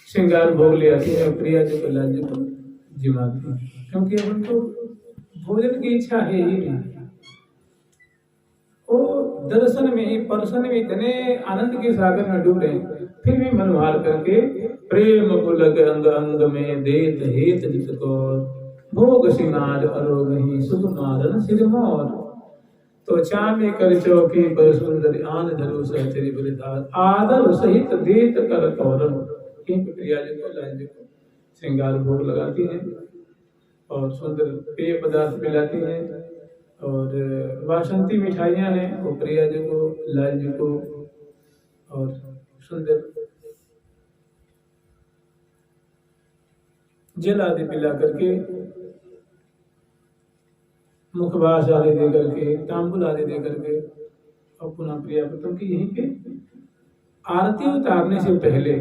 श्रृंगार भोग ले आती है, प्रिया जी को लाल जी को जिमाती है, क्योंकि अब उनको भोजन की इच्छा है ही नहीं। वो दर्शन में ही, पर्शन में इतने आनंद के सागर में डूब रहे हैं, फिर भी मनोहार करके प्रेम पुलक अंग अंग में देत हेत जित को भोग सिंगार अरोगहि सुकुमारन सिरमौर। तो चामे कर चौकी पर सुंदर आन धरु सहचरी बलिदार आदर सहित देत कर कौरन। प्रिया जी को लाल जी को श्रृंगार भोग लगाती हैं और सुंदर पेय पदार्थ पिलाती हैं, और वासंती मिठाइयाँ हैं वो प्रिया जी को लाल जी को, और सुंदर जल आदि पिला करके, मुखवास आदि दे करके, तांबुल आदि दे करके, और पुनः प्रियाव्रतम की यहीं पे आरती उतारने से पहले,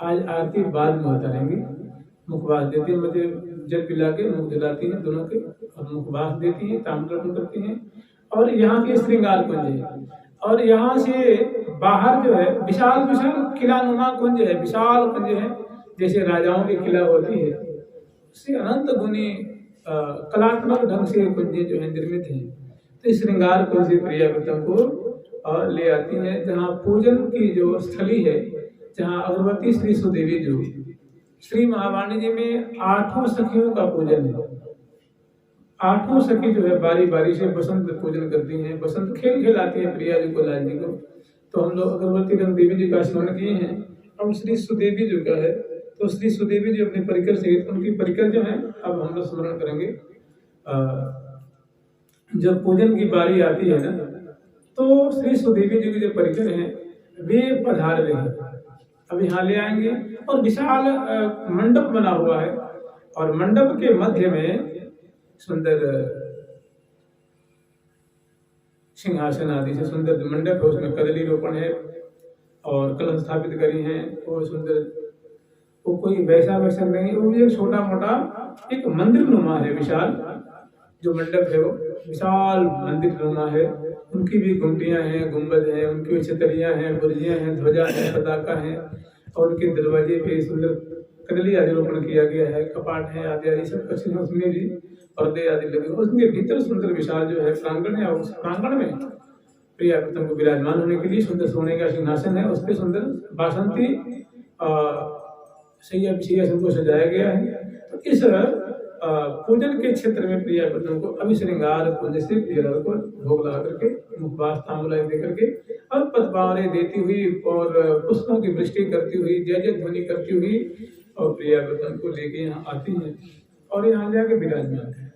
आज आरती बाद में उतारेंगे, मुखवास देती है, मुझे जल पिला के मुख जलाती हैं दोनों के, और मुखवास देती हैं, तांबुल अर्पण करती हैं। और यहाँ के श्रृंगार कुंज है, और यहाँ से बाहर जो है विशाल विशाल किलानुमा कुंज है, विशाल कुंज है, जैसे राजाओं की किला होती है, उससे अनंत गुनी कलात्मक ढंग से कुंजें जो है निर्मित हैं। तो इस श्रृंगार कुंज से प्रियाव्रतम को ले आती है, जहाँ पूजन की जो स्थली है, जहाँ अगरबत्ती श्री सुदेवी जो श्री महावाणी जी में 8 सखियों का पूजन है। 8 सखी जो है बारी बारी से बसंत पूजन करती हैं, बसंत खेल खिलाती हैं प्रिया जी को लाल जी को। तो हम लोग अगरबत्ती रंग देवी जी का स्मरण किए हैं, और श्री सुदेवी जी का है, तो श्री सुदेवी जी अपने परिकर सहित, उनकी परिकर जो है अब हम लोग स्मरण करेंगे। जब पूजन की बारी आती है ना, तो श्री सुदेवी जी के जो परिकर हैं वे पधार रहे हैं, अब यहाँ ले आएंगे। और विशाल मंडप बना हुआ है, और मंडप के मध्य में सुंदर सिंहासन आदि से सुंदर मंडप है, उसमें कदली रोपण है और कलश स्थापित करी हैं, और सुंदर, वो कोई वैसा वैसा नहीं, वो भी एक छोटा मोटा एक मंदिर नुमा है, विशाल जो मंडप है वो विशाल मंदिर नुमा है। उनकी भी गुंटियां हैं, गुंबद हैं, उनकी भी छतरियां हैं, बुर्जियां हैं, ध्वजा है, पताका है, और उनके दरवाजे पे सुंदर कदली आदि रोपण किया गया है, कपाट है आदि आदि सब कुछ, उसमें भी पर्दे आदि लगे, उसके भीतर सुंदर विशाल जो है प्रांगण है, उस प्रांगण में प्रियाव्रतम को विराजमान होने के लिए सुंदर सोने का सिंहासन है, उस पर सुंदर बासंती सैया सिंहासन को सजाया गया है। तो इस पूजन के क्षेत्र में प्रियाव्रतम को अभी श्रृंगार कुंज से प्रिया को भोग लगा करके, मुखवास तांबुल दे करके, और पदपावरे देती हुई और पुष्पों की वृष्टि करती हुई, जय जय ध्वनि करती हुई, और प्रियाव्रतम को लेके यहाँ आती है और यहाँ जाके विराजमान है।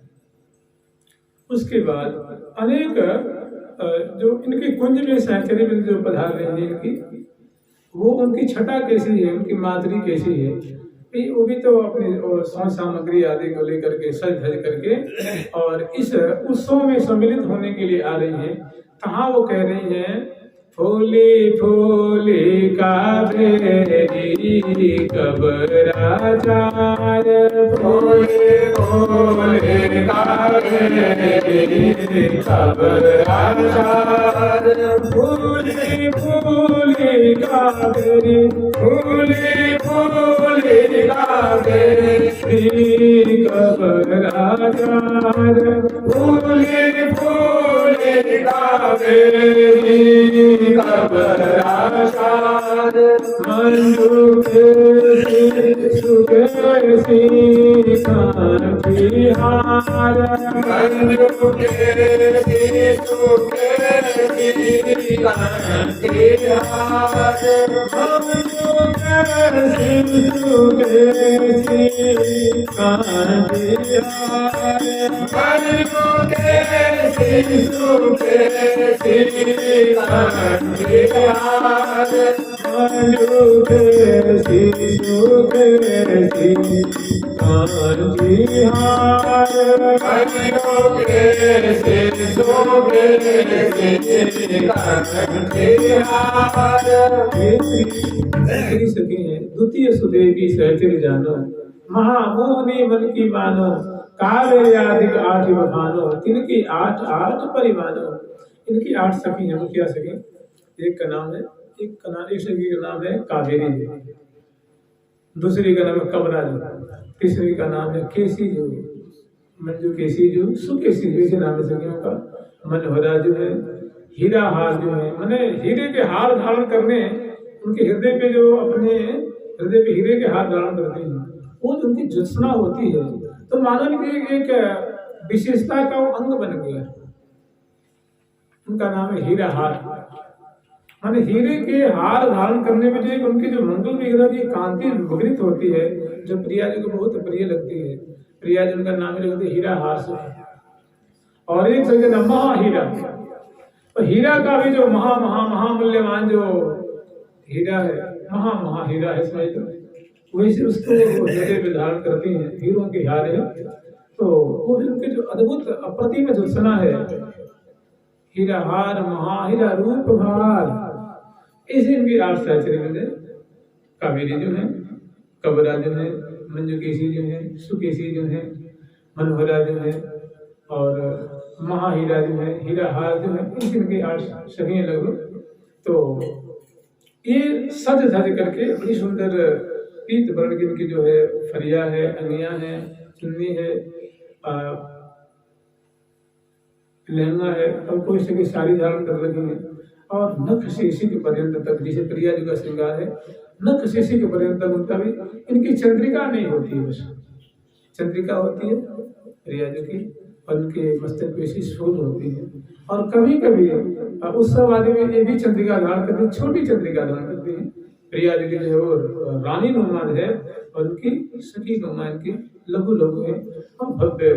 उसके बाद अनेक जो इनके कुंज में सहचरी बिंदु जो पधार रहे हैं इनकी, वो उनकी छटा कैसी है, उनकी माधुरी कैसी है, वो भी तो अपने साज सामग्री आदि को लेकर के सज धज करके और इस उत्सव में सम्मिलित होने के लिए आ रही हैं। कहाँ वो कह रही हैं, फूली फूली कावेरी कब राजार, फूली फूली कावेरी कब राजार, फूली फूली कावेरी, फूली फूली कावेरी कब राजार, फूली फूली कावेरी कब राजार, मंजू कैसी सुकैसी कांति हार, मंजू कैसी सुकैसी कांति हार, मंजू कैसी सुकैसी कांति हार, मंजू कैसी सुकैसी कांति हार, मंजू कैसी सुकैसी कांति हार, मंजू कैसी सुकैसी कांति हार। सखी है द्वितीय सुदेवी सहचर जानो, महामोहनी मन की मानो, कावेरी आदि आठ बखानो, इनकी आठ आठ परिमानो। इनकी आठ सखी हैं, मुखिया सखी। एक का नाम है, एक सखी का नाम है कावेरी जी, दूसरी का नाम है कबरा जी, तीसरी का नाम है केसी जो, मंजू केसी जो, सुकेसी जो, इसे नाम है सखियों का। मनोहरा जो है, हीरा हार जो है, मैंने हीरे के हार धारण करने, उनके हृदय पे जो अपने हृदय पे हीरे के हार धारण करते हैं, वो जो उनकी ज्योत्सना होती है, तो मानव की एक विशेषता का वो अंग बन गया। उनका नाम है हीरा हार। माने हीरे के हार धारण करने में जो उनकी जो मंगल विग्रह की कांति विपरीत होती है, जो प्रिया जी को बहुत प्रिय लगती है। प्रिया जी उनका नाम लगती है हीरा हार से। और एक जगह नाम महाहीरा, तो हीरा का भी जो महामूल्यवान जो हीरा है, महाहीरा है, समझ लो वैसे उसको हृदय पे धारण करती हैं, हीरों के हार है। तो वो भी उनके जो अद्भुत अप्रतिम ज्योत्सना है, हीरा हार महाहीरा रूप भार, इसी इनकी आठ सहचरी कावेरी जो है, कबरा जो है, मंजू केसी जो है, सुकेसी जो है, मनोहरा जो है और महाहीरा जो है, हीरा हार जो है, इसी इनकी आठ सखियां लगभग। तो ये सज धज करके बड़ी सुंदर पीत वर्ण की इनकी जो है फरिया है, अंगिया है, चुन्नी है, लहंगा है और कोई से कोई साड़ी धारण कर रही है। और नख शेषी के पर्यंत तक, जैसे प्रिया जी का श्रृंगार है, नख शेषी के पर्यंत तक उनका भी, इनकी चंद्रिका नहीं होती है, बस चंद्रिका होती है प्रिया जी की, और उनके मस्तक पे ऐसी शोध होती है। और कभी कभी उत्सव आदि में ये भी चंद्रिका धारण करती है, छोटी चंद्रिका धारण करती है। प्रिया जी की जो है वो रानी नुमा है और उनकी सखी नुमा इनकी लघु लघु है और भव्य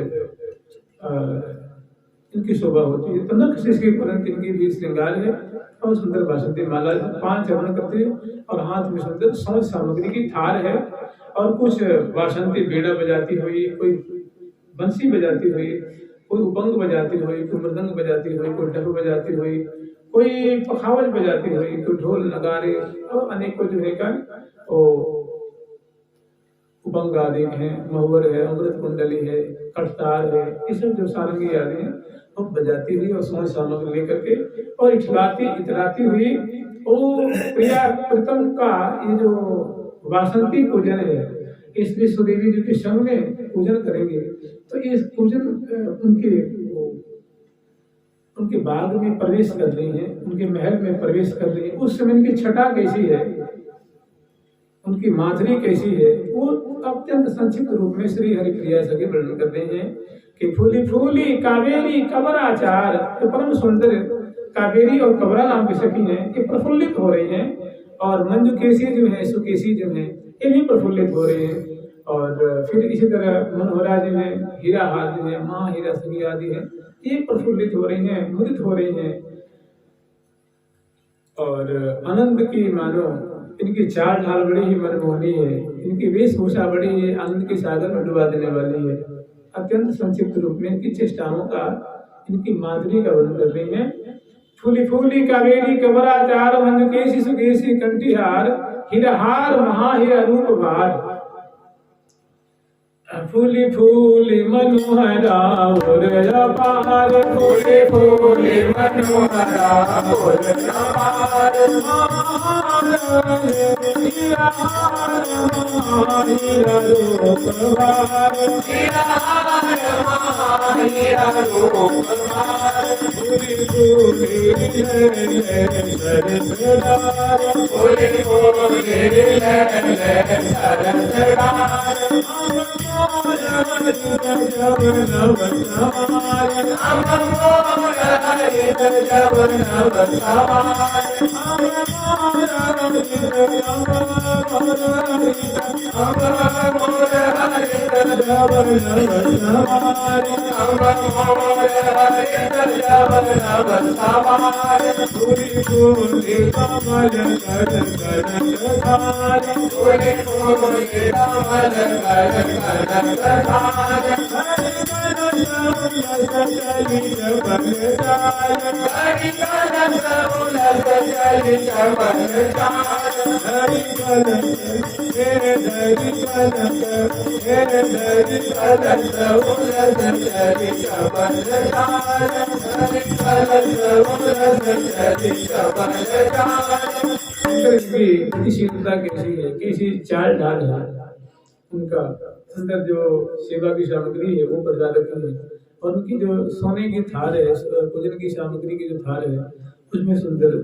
इनकी शोभा होती है। तो नख शेषी पर्यंत इनकी भी श्रृंगार है और सुंदर बासंती माला 5 चरण करती है और हाथ में सुंदर समझ सामग्री की थार है और कुछ बासंती बीड़ा बजाती हुई, कोई बंसी बजाती हुई, कोई उपंग बजाती हुई, कोई मृदंग बजाती हुई, कोई ढोल बजाती हुई, कोई पखावज बजाती हुई, कोई ढोल नगारे और अनेकों जो है का उपंग आदि है, महुवर है, अमृत कुंडली है, कटतार है, ये सब जो सारंगी आदि है वो बजाती हुई और समझ सामग्री लेकर के और इतराती हुई वो प्रिया प्रीतम का ये जो वासंती पूजन है, इसलिए सुदेवी जी के संग में पूजन करेंगे। तो इस पूजन उनके बाग में प्रवेश कर रही हैं, उनके महल में प्रवेश कर रही हैं। उस समय उनकी छटा कैसी है, उनकी माधुरी कैसी है, वो अत्यंत संक्षिप्त रूप में श्री हरिप्रिया सखी वर्णन करते हैं कि फूली फूली कावेरी कबराचार, तो परम सुंदर कावेरी और कबरा नाम की सखी हैं, ये प्रफुल्लित हो रही हैं। और मंजू केसी जो है, सुकेसी जो है, ये भी प्रफुल्लित हो रहे हैं। और फिर इसी तरह मनोहरा जो है, हीरा हार जो है, महाहीरा सखी आदि है, ये प्रफुल्लित हो रही हैं, मुदित हो रही हैं। और आनंद की मानो इनकी चाल ढाल बड़ी ही मनमोहनी है। इनकी वेशभूषा बड़ी आनंद के सागर में डुबा देने वाली है। अत्यंत संक्षिप्त रूप में इनकी चेष्टाओं का, इनकी माधुरी का वर्णन कर रही है। फूली फूली कावेरी कबराचार मंद केसी सुकेसी कंठिहार हिरहार महाहिर रूप भार। फूली फूली मनोहरा बोलया पार, फूली फूली मनोहरा बोलया पार। हीरा रूप भार, हीरा रूप भार। फूली फूली सरसदार, फूली फूली सरसदार। शीलता कैसी है, कैसी चाल ढाल है उनका। अंदर जो सेवा की सामग्री है वो बजा रखी है, और उनकी जो सोने की थार है, पूजन की सामग्री की जो थार है उसमें सुंदर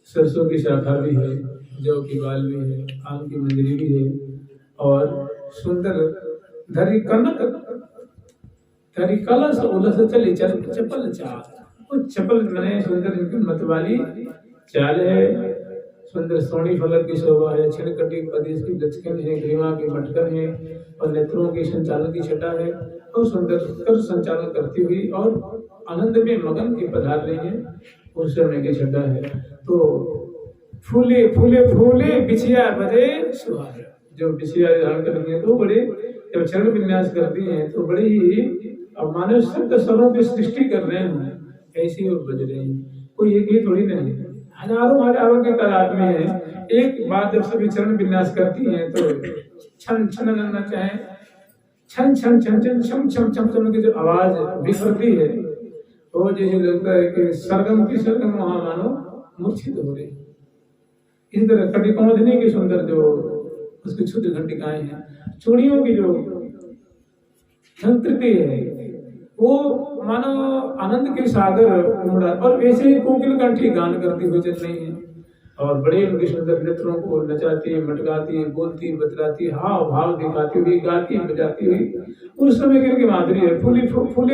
सरसों की शाखा भी है, जौ की बाल भी है, आम की मंजरी भी है, और सुंदर धरी कनक धरी कलश उलस चली चपल चाल। वो चपल मैंने सुंदर इनकी मतवाली चाल है, सुंदर सोनी फलक की शोभा है, छिड़कटी प्रदेश की दक्षिण है, ग्रीवा की मटकन है, और नेत्रों की संचालन की छटा है, और सुंदर कर संचालन करती हुई और आनंद में मगन की पधार रही है, उस समय की छटा है। तो फूले फूले फूले बिछिया बजे सुहार, जो बिछिया धारण करती है तो बड़े, जब चरण विन्यास करती हैं तो बड़े ही मानव शब्द स्वरों की सृष्टि कर रहे हैं, ऐसी वो बज रहे हैं। कोई एक ही थोड़ी नहीं, हजारों हजारों की तादाद में है। एक बार जब सभी चरण विन्यास करती हैं तो छन छन लगना चाहे, छन छन छन छन छम छम छम छम की जो आवाज बिखरती है तो जैसे लगता है कि सरगम की सरगम वहां मानो मूर्छित हो रही। इस तरह कटिकौंधनी की सुंदर जो उसकी छोटी घंटिकाएं हैं, चूड़ियों की जो संस्कृति है वो मानो आनंद के सागर उमड़ा, और वैसे ही कोकिल कंठी गान करती हुई चल रही है, और बड़े उनके सुंदर नेत्रों को नचाती, मटकाती, बोलती, बतलाती, हाव भाव दिखाती हुई, गाती बजाती हुई, उस समय की माधुरी है। फूले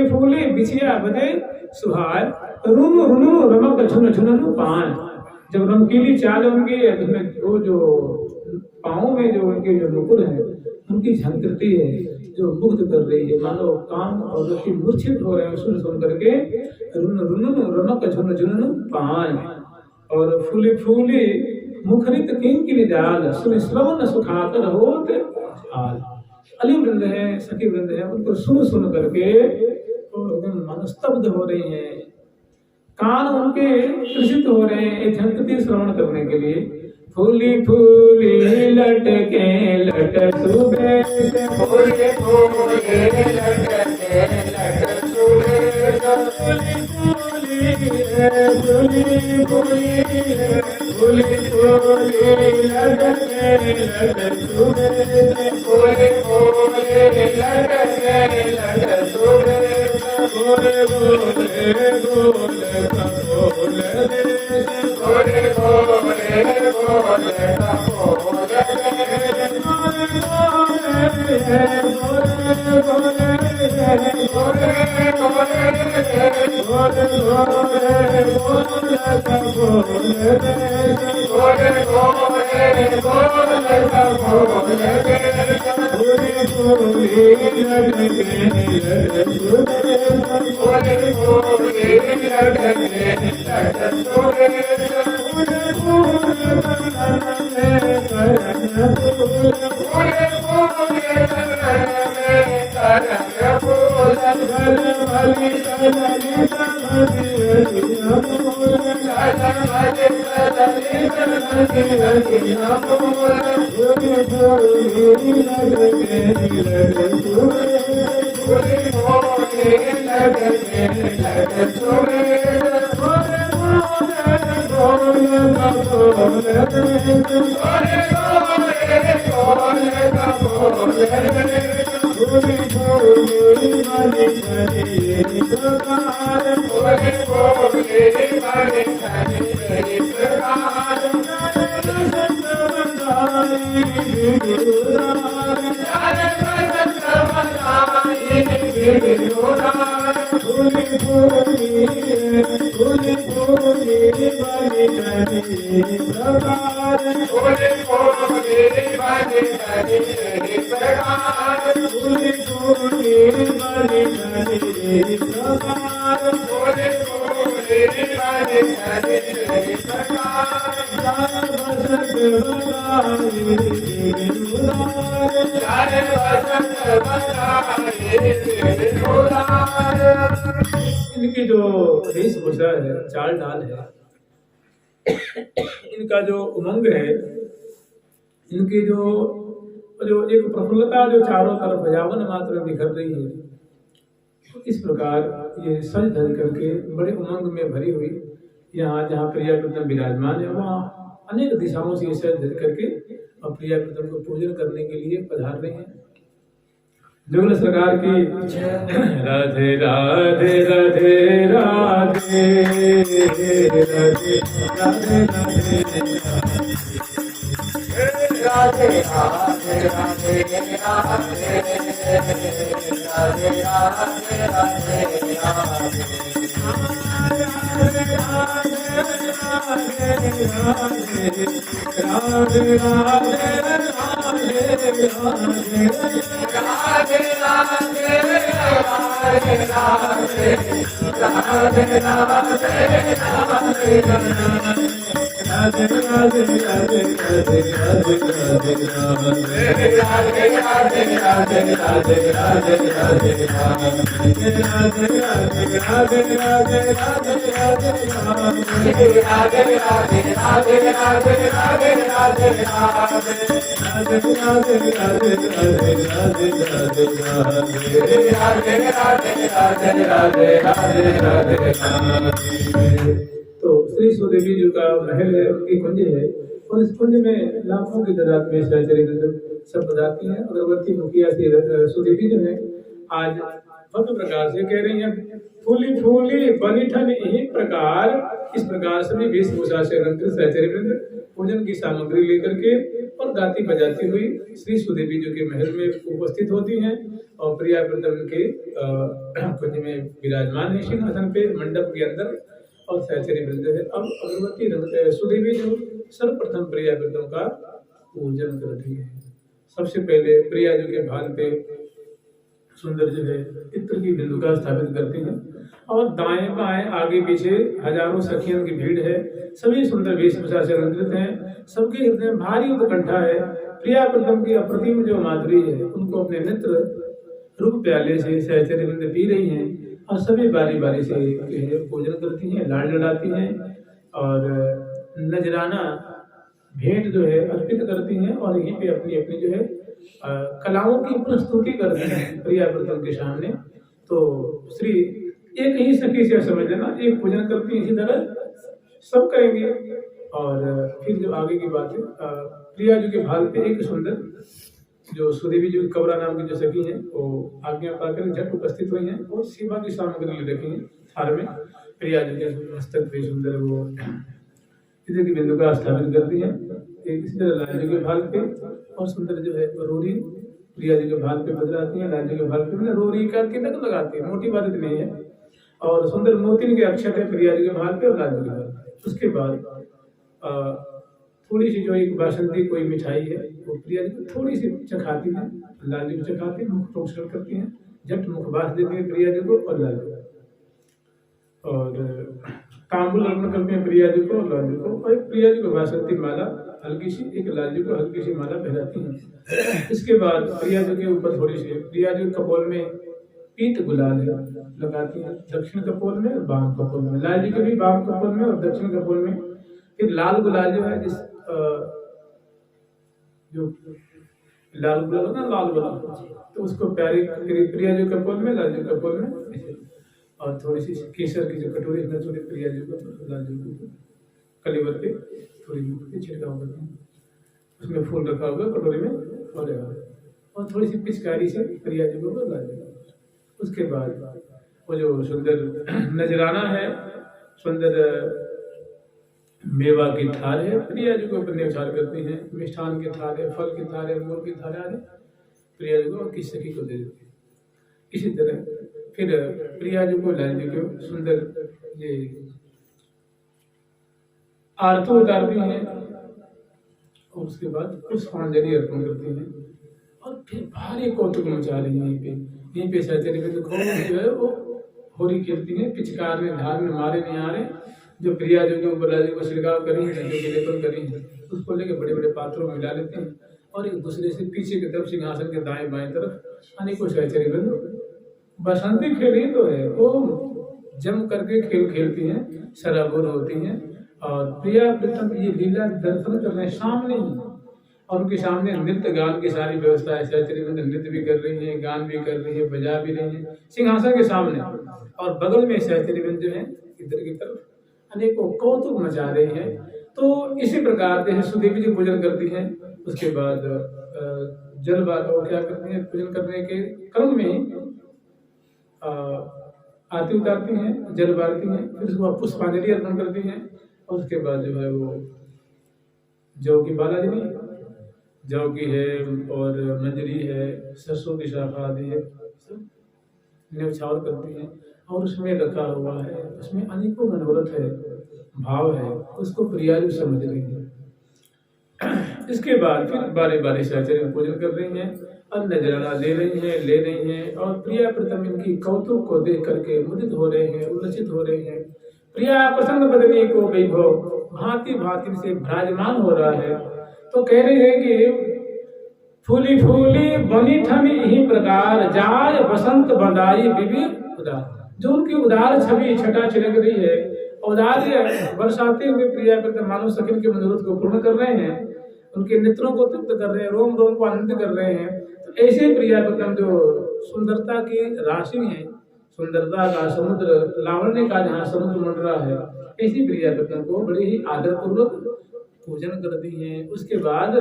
फूले बिछिया बजे सुहार, रुनु रुनु रमक झुन झुननु पान। जब रमकीली चाल उनकी है, वो जो पाँव में जो उनके जो नुपुर है उनकी झंकृति है जो मुग्ध कर रही है, मानो काम और रति मूर्छित हो रहे हैं सुन सुन करके। रुन रुन रमक झुन झुन पान, और फूले फूले मुखरित किंकिनी जाल, सुन श्रवण सुखाकर होत हाल। अली वृंद है, सखी वृंद है, उनको सुन सुन करके एकदम मनस्तब्ध हो रही हैं, कान उनके कृषित हो रहे हैं झंकृति श्रवण करने के लिए। फूली फूली लटके लट सुबह से, फूली फूली लटके लट सुबह से, फूली फूली फूली फूली फूली लटके लट सुबह से, फूली फूली लटके लट सुबह से, बोले बोले बोले बोले बोले बोले इनकी जो वेशभूषा है, चाल ढाल है, इनका जो उमंग है, इनकी जो जो एक प्रफुल्लता जो चारों तरफ यावन मात्र बिखर रही है, इस प्रकार ये सज धज करके बड़े उमंग में भरी हुई यहाँ जहाँ प्रिया प्रीतम विराजमान है, वहाँ अनेक दिशाओं से सज धज करके और प्रिया प्रीतम को पूजन करने के लिए पधार रहे हैं। जुगल सरकार की राधे राधे राधे राधे राधे राधे राधे तो श्री सुदेवी जी का महल है, उनकी कुंज है, और इस कुंज में लाखों की तादाद में सब पदार्थी हैं। अगरबत्ती मुखिया श्री सुदेवी जो है आज भव्य प्रकार से कह रही हैं, फूली फूली बलिठन ही प्रकार, इस प्रकार सभी वेशभूषा से अलंकृत सहचर्यवृंद पूजन की सामग्री लेकर के और गाती बजाती हुई श्री सुदेवी जी के महल में उपस्थित होती हैं और प्रिया प्रीतम के कुंज में विराजमान है सिंहासन पे मंडप के अंदर और सहचर्यवृंद है। अब अगरबत्ती सुदेवी जो सर्वप्रथम प्रिया प्रीतम का पूजन करती है। सबसे पहले प्रिया जी के भाल पे सुंदर जो है इत्र की बिंदुका स्थापित करती हैं और दाएं बाएं आगे पीछे हजारों सखियों की भीड़ है, सभी सुंदर वेशभूषा से अलंकृत हैं, सबके हृदय में भारी उत्कंठा है। प्रिया प्रीतम की अप्रतिम जो माधुरी है उनको अपने नेत्र रूप प्याले से सहचर्यवृंद पी रही हैं और सभी बारी बारी से पूजन करती हैं, लाड लड़ाती हैं और नजराना भेंट जो है अर्पित करती हैं और यहीं पे अपनी अपनी जो है कलाओं की प्रस्तुति करते हैं प्रिया प्रीतम के सामने। तो श्री एक ही सखी से समझ लेना, एक पूजन करती है, इसी तरह सब करेंगे। और फिर जो आगे की बात है, प्रिया जी के भाल पे एक सुंदर जो सुदेवी जी कबरा नाम की जो सखी हैं वो आज्ञा पाकर झट उपस्थित हुई हैं और सेवा की सामग्री ले रखी है थार में। प्रिया जी के मस्तक पे सुंदर वो इधर की बिंदु का स्थापित करती है, एक इसी तरह लाल जी के भाल पे और सुंदर जो है रोरी प्रिया जी के भाल पे बदलाती है, लाल जी के भाल पे मतलब रोरी का तिलक लगाती है, मोटी बात नहीं है। और सुंदर मोतिन के अक्षत है प्रिया जी के भाल पे और लाल जी के भाल पे। उसके बाद थोड़ी सी जो एक बासंती कोई मिठाई है वो प्रिया जी को थोड़ी सी चखाती है, लाल जी को चखाती है, मुख प्रोक्षण करती है, झट मुखबास देती है प्रिया जी को और लाल जी को। और तांबुल अर्पण करते हैं प्रिया जी को, लाल जी को, और एक प्रिया जी को वासंती माला हल्की सी, एक लाल जी को हल्की सी माला पहनाती हैं। इसके बाद प्रिया जी के ऊपर थोड़ी सी प्रिया जी कपोल में पीत गुलाल लगाती हैं, दक्षिण कपोल में और वाम कपोल में, लाल जी के भी वाम कपोल में और दक्षिण कपोल में। फिर लाल गुलाल जो है, जिस जो लाल गुलाल ना, लाल गुलाल, तो उसको प्यारी प्रिया जी कपोल में, लाल जी कपोल में, और थोड़ी सी केसर की जो कटोरी है थोड़ी प्रिया जी को, लाल जी को कलीवर पे थोड़ी छिड़काव करते हैं, उसमें फूल रखा होगा कटोरी में और थोड़ी सी पिचकारी से प्रिया जी को, लाल जी को। उसके बाद वो जो सुंदर नजराना है, सुंदर मेवा की थाल है, प्रिया जी को ऊपर न्यौछावर करती हैं, मिष्ठान की थाल है, फल की थाल है, अंगूर की थाल है, प्रिया जी को और किस सखी को दे देती है। इसी तरह फिर प्रिया जी को, लाल जी को सुंदर ये आरती उतारती हैं और उसके बाद पुष्पांजलि अर्पण करती हैं और फिर भारी कौतुक मचा रही हैं। यहीं पे सहचरी में खूब जो है वो होली खेलती हैं, पिचकार में धार में मारे नहीं आ रहे, जो प्रिया जी के ऊपर लाल जी को छिड़काव करी है, जो लेपन करी है, उसको लेकर बड़े बड़े पात्रों में मिला लेते हैं और एक दूसरे से पीछे की तरफ सिंहासन के दाएं बाएं तरफ अनेकों सहचरी बंद बसंती खेली तो है, वो जम करके खेल खेलती हैं, सराबोर होती हैं और प्रिया प्रीतम ये लीला दर्शन कर रहे हैं सामने ही, और उनके सामने नृत्य गान की सारी व्यवस्था है। सहचरी बंद नृत्य भी कर रही हैं, गान भी कर रही है, बजा भी रही हैं सिंहासन के सामने, और बगल में सहचरी बंद जो है इधर की तरफ अनेकों कौतुक मचा रहे हैं। तो इसी प्रकार से सुदेवी जी पूजन करती हैं। उसके बाद जल क्या करती हैं, पूजन करने के क्रम में आरती उतारती हैं, जल बारती हैं, फिर उसको पुष्पांजलि अर्पण करती हैं और उसके बाद जो है वो जौ की बालाजी नहीं, जौ की है और मंजरी है, सरसों की शाखा आदि है, न्यौछावर करती हैं और उसमें रखा हुआ है, उसमें अनेकों मनोरथ है, भाव है, उसको प्रिया जी समझ रही है। इसके बाद फिर बारी बारी सहचरी पूजन कर रही हैं और नजराना ले रही हैं और प्रिया प्रथम इनकी कौतुक को देख करके मुदित हो रहे हैं, उल्लसित हो रहे हैं। प्रिया प्रसन्न बदनी को वैभव भांति भांति से विराजमान हो रहा है। तो कह रहे हैं कि फूली फूली बनी ठन यही प्रकार जाय बसंत बंदाई विविध उदार, जो उनकी उदार छवि छटा छिड़क रही है, औदार्य बरसाते हुए प्रिया प्रथम मानव सखी के मनोरथ को पूर्ण कर रहे हैं, उनके नेत्रों को तृप्त कर रहे हैं, रोम रोम को आनंद कर रहे हैं। तो ऐसे प्रिया प्रथम जो सुंदरता की राशि है, सुंदरता का समुद्र, लावण्य का जहाँ समुद्र मंडरा है, ऐसी प्रिया प्रथम को बड़े ही आदर पूर्वक पूजन करती हैं। उसके बाद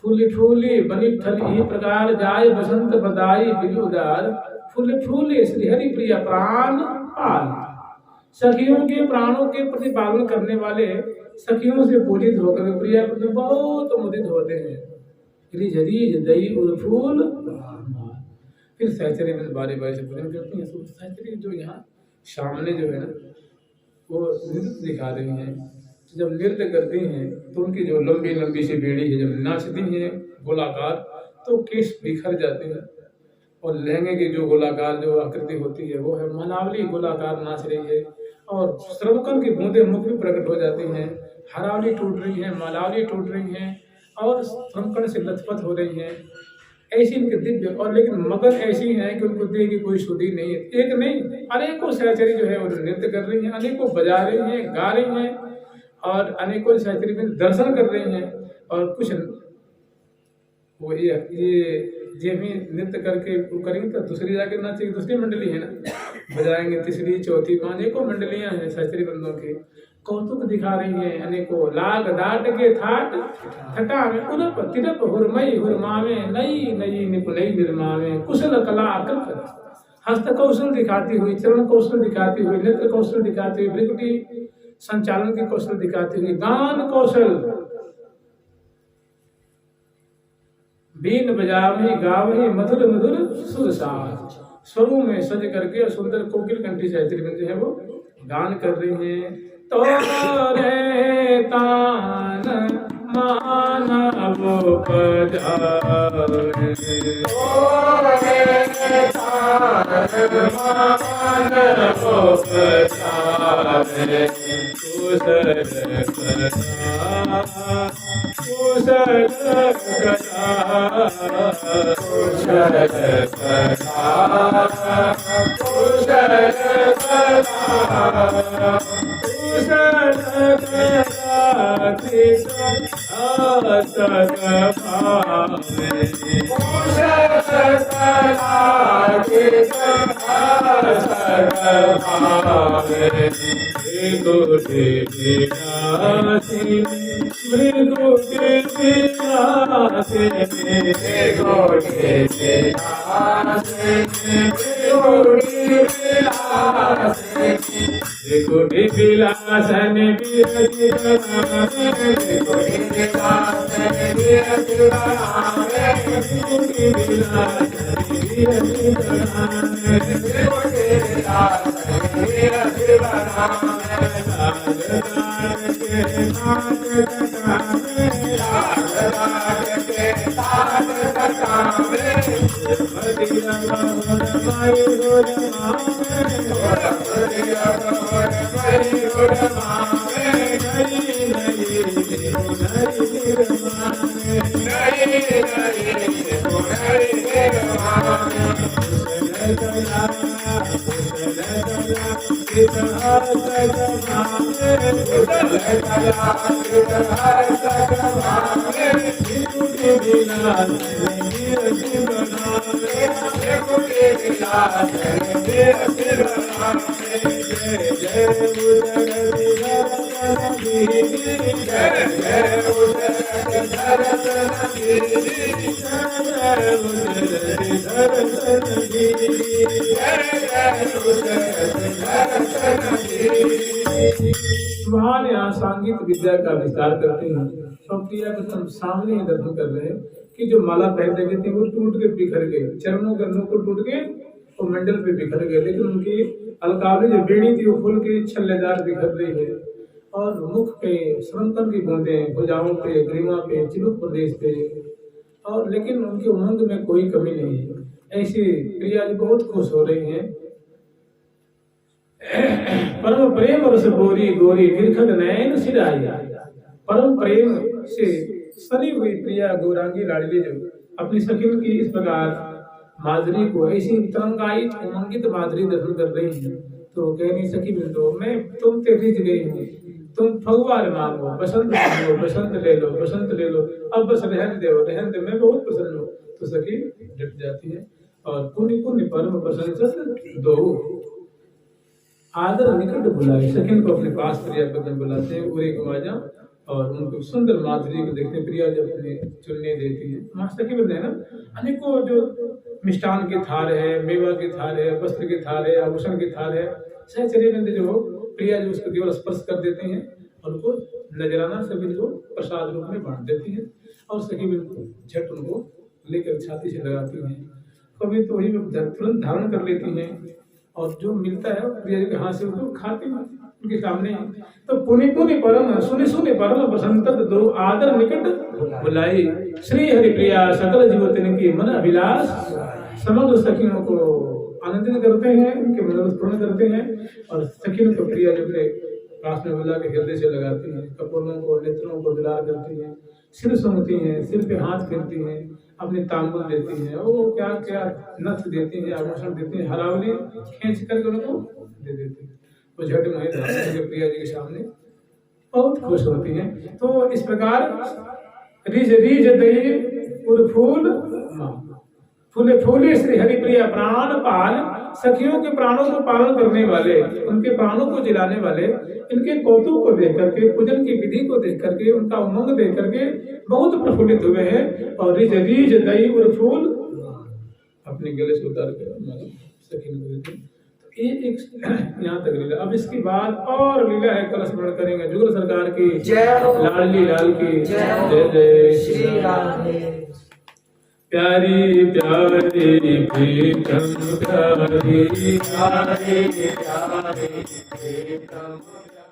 फूली फूली बनी ठली प्रकार जाय बसंत बदाई बिल उदार, फूले फूले श्री हरि प्रिया प्राण पाल, सखियों के प्राणों के प्रतिपालन करने वाले सखियों से पूजित होकर प्रिया प्रति बहुत मुदित होते हैं। रिझ दई उर फूल, फिर सहचरी में बारी बारी से पूजन करती हैं। सहचरी जो यहाँ सामने जो है ना वो नृत्य दिखा रही हैं। जब नृत्य करती हैं तो उनकी जो लंबी लंबी सी बेड़ी है, जब नाचती हैं गोलाकार, तो केश बिखर जाते हैं और लहंगे की जो गोलाकार जो आकृति होती है वो है मनावली गोलाकार नाच रही है और श्रवकन की बूंदे मुख में प्रकट हो जाती हैं, हरावली टूट रही है, मालावली टूट रही हैं और श्रवकन से लथपथ हो रही हैं। ऐसी इनके दिव्य और लेकिन मगन ऐसी हैं कि उनको देह की कोई शुद्धि नहीं है। एक नहीं अनेकों सहचरी जो है वो नृत्य कर रही हैं, अनेकों बजा रही हैं, गा रही हैं और अनेकों सहचरी में दर्शन कर रही हैं। और कुछ वो ये भी नृत्य करके वो करेंगे तो दूसरी जाके नाचेगी, दूसरी मंडली है ना, बजाएंगे तीसरी चौथी अनेकों मंडलियां हैं सहचरी बंदों की, कौतुक दिखा रही हैं। अनेकों लाग डाट के थाट थटा में उदप तिरप हुरमई हुरमावे नई नई निपुणई निर्मावे, कुशल कला कृत हस्त कौशल दिखाती हुई, चरण कौशल दिखाती हुई, नृत्य कौशल दिखाती हुई, भृकुटी संचालन के कौशल दिखाती हुई, गान कौशल, बीन बजावे गावे मधुर मधुर सुर साज, स्वरों में सज करके सुंदर कोकिल कंठी सहचरी बंद जो है वो गान कर रही हैं। तो रे तान मानव पधारे, मानव पधारे, महान यहाँ सांगीत विद्या का विस्तार करते हैं। प्रिया को तुम सामने ही दर्शन कर रहे हैं कि जो माला पहन रही थी वो टूट के बिखर गए, चरणों गन्नों को टूट के और मंडल पे बिखर गए, लेकिन उनकी अलकावली जो बेड़ी थी वो फूल के छल्लेदार बिखर रही है। और मुख पे सरंतन की बूंदें, भुजाओं पे, ग्रीवा पे, चिबुक प्रदेश पे, और लेकिन उनके उमंग में कोई कमी नहीं है। ऐसी प्रिया जी बहुत खुश हो रही हैं। परम प्रेम रस गोरी गोरी निरखत नयन सिराई। परम प्रेम से सनी हुई प्रिया गौरांगी लाडली जो अपनी सखियों की इस प्रकार माधुरी को ऐसी तरंगाई उमंगित माधुरी दर्शन कर रही है, तो कह नहीं सकी बिंदु मैं तुम ते रिझ गई हूँ, तुम फगुआर मांगो, बसंत मांगो, बसंत ले लो, बसंत ले लो, अब बस रहन दे, मैं बहुत प्रसन्न हूँ। तो सखी डट जाती है और पुण्य पुण्य परम प्रसन्न दो आदर निकट बुलाए। सखिन को अपने पास प्रिया पत्नी बुलाते हैं, पूरे को आ जाओ और उनको सुंदर माधुरी को देखते प्रिया जो अपने चुनने देती है। माँ सखी बोलते हैं ना, अनेकों जो मिष्टान के थार है, मेवा के थार है, वस्त्र के थार है, आभूषण के थार है, सहचर्य जो प्रिया जो उसको केवल स्पर्श कर देते हैं और उनको नजराना सभी को प्रसाद रूप में बांट देती है। और सखी बिल्कुल झट उनको लेकर छाती से लगाती हैं, कभी तो वही तुरंत धारण कर लेती हैं और जो मिलता है प्रिया जी के हाथ से उसको खाती हैं उनके सामने। तो पुनि पुनि परम सुनि सुनि परम बसंत दो आदर निकट बुलाई। श्री हरि प्रिया सकल जीवों की मन अभिलाष। समग्र सखियों को आनंदित करते हैं, उनके मनोरथ पूर्ण करते हैं और सखियों को प्रिया जी अपने पास में बुला के हृदय से लगाती हैं, कपोलों को नेत्रों को दुलार करती हैं, सिर सूंघती हैं, सिर पे हाथ फेरती हैं, अपने तांबुल देती हैं, वो क्या क्या नथ देती हैं, आभूषण देती हैं, हरावली खींच करके उनको दे देती हैं। वो झट में प्रिया जी के सामने बहुत खुश होती हैं। तो इस प्रकार रिझ रिझ दई उर फूल फूले फूले श्री हरिप्रिया प्राण पाल। सखियों के प्राणों को पालन करने वाले, उनके प्राणों को जिलाने वाले, इनके कौतुक को देख करके, पूजन की विधि को देख करके, उनका उमंग देख करके बहुत प्रफुल्लित हुए हैं। और रिझ रिझ दई उर फूल अपने गले से उतार कर सखी को देते हैं। एक यहाँ तक लीला। अब इसके बाद और लीला है, कल स्मरण करेंगे। जुगल सरकार की जय, लाडली लाल की जय, जय श्री राधे। प्यारी प्यारी प्रीतम प्यारी प्यारी प्यारी प्रीतम।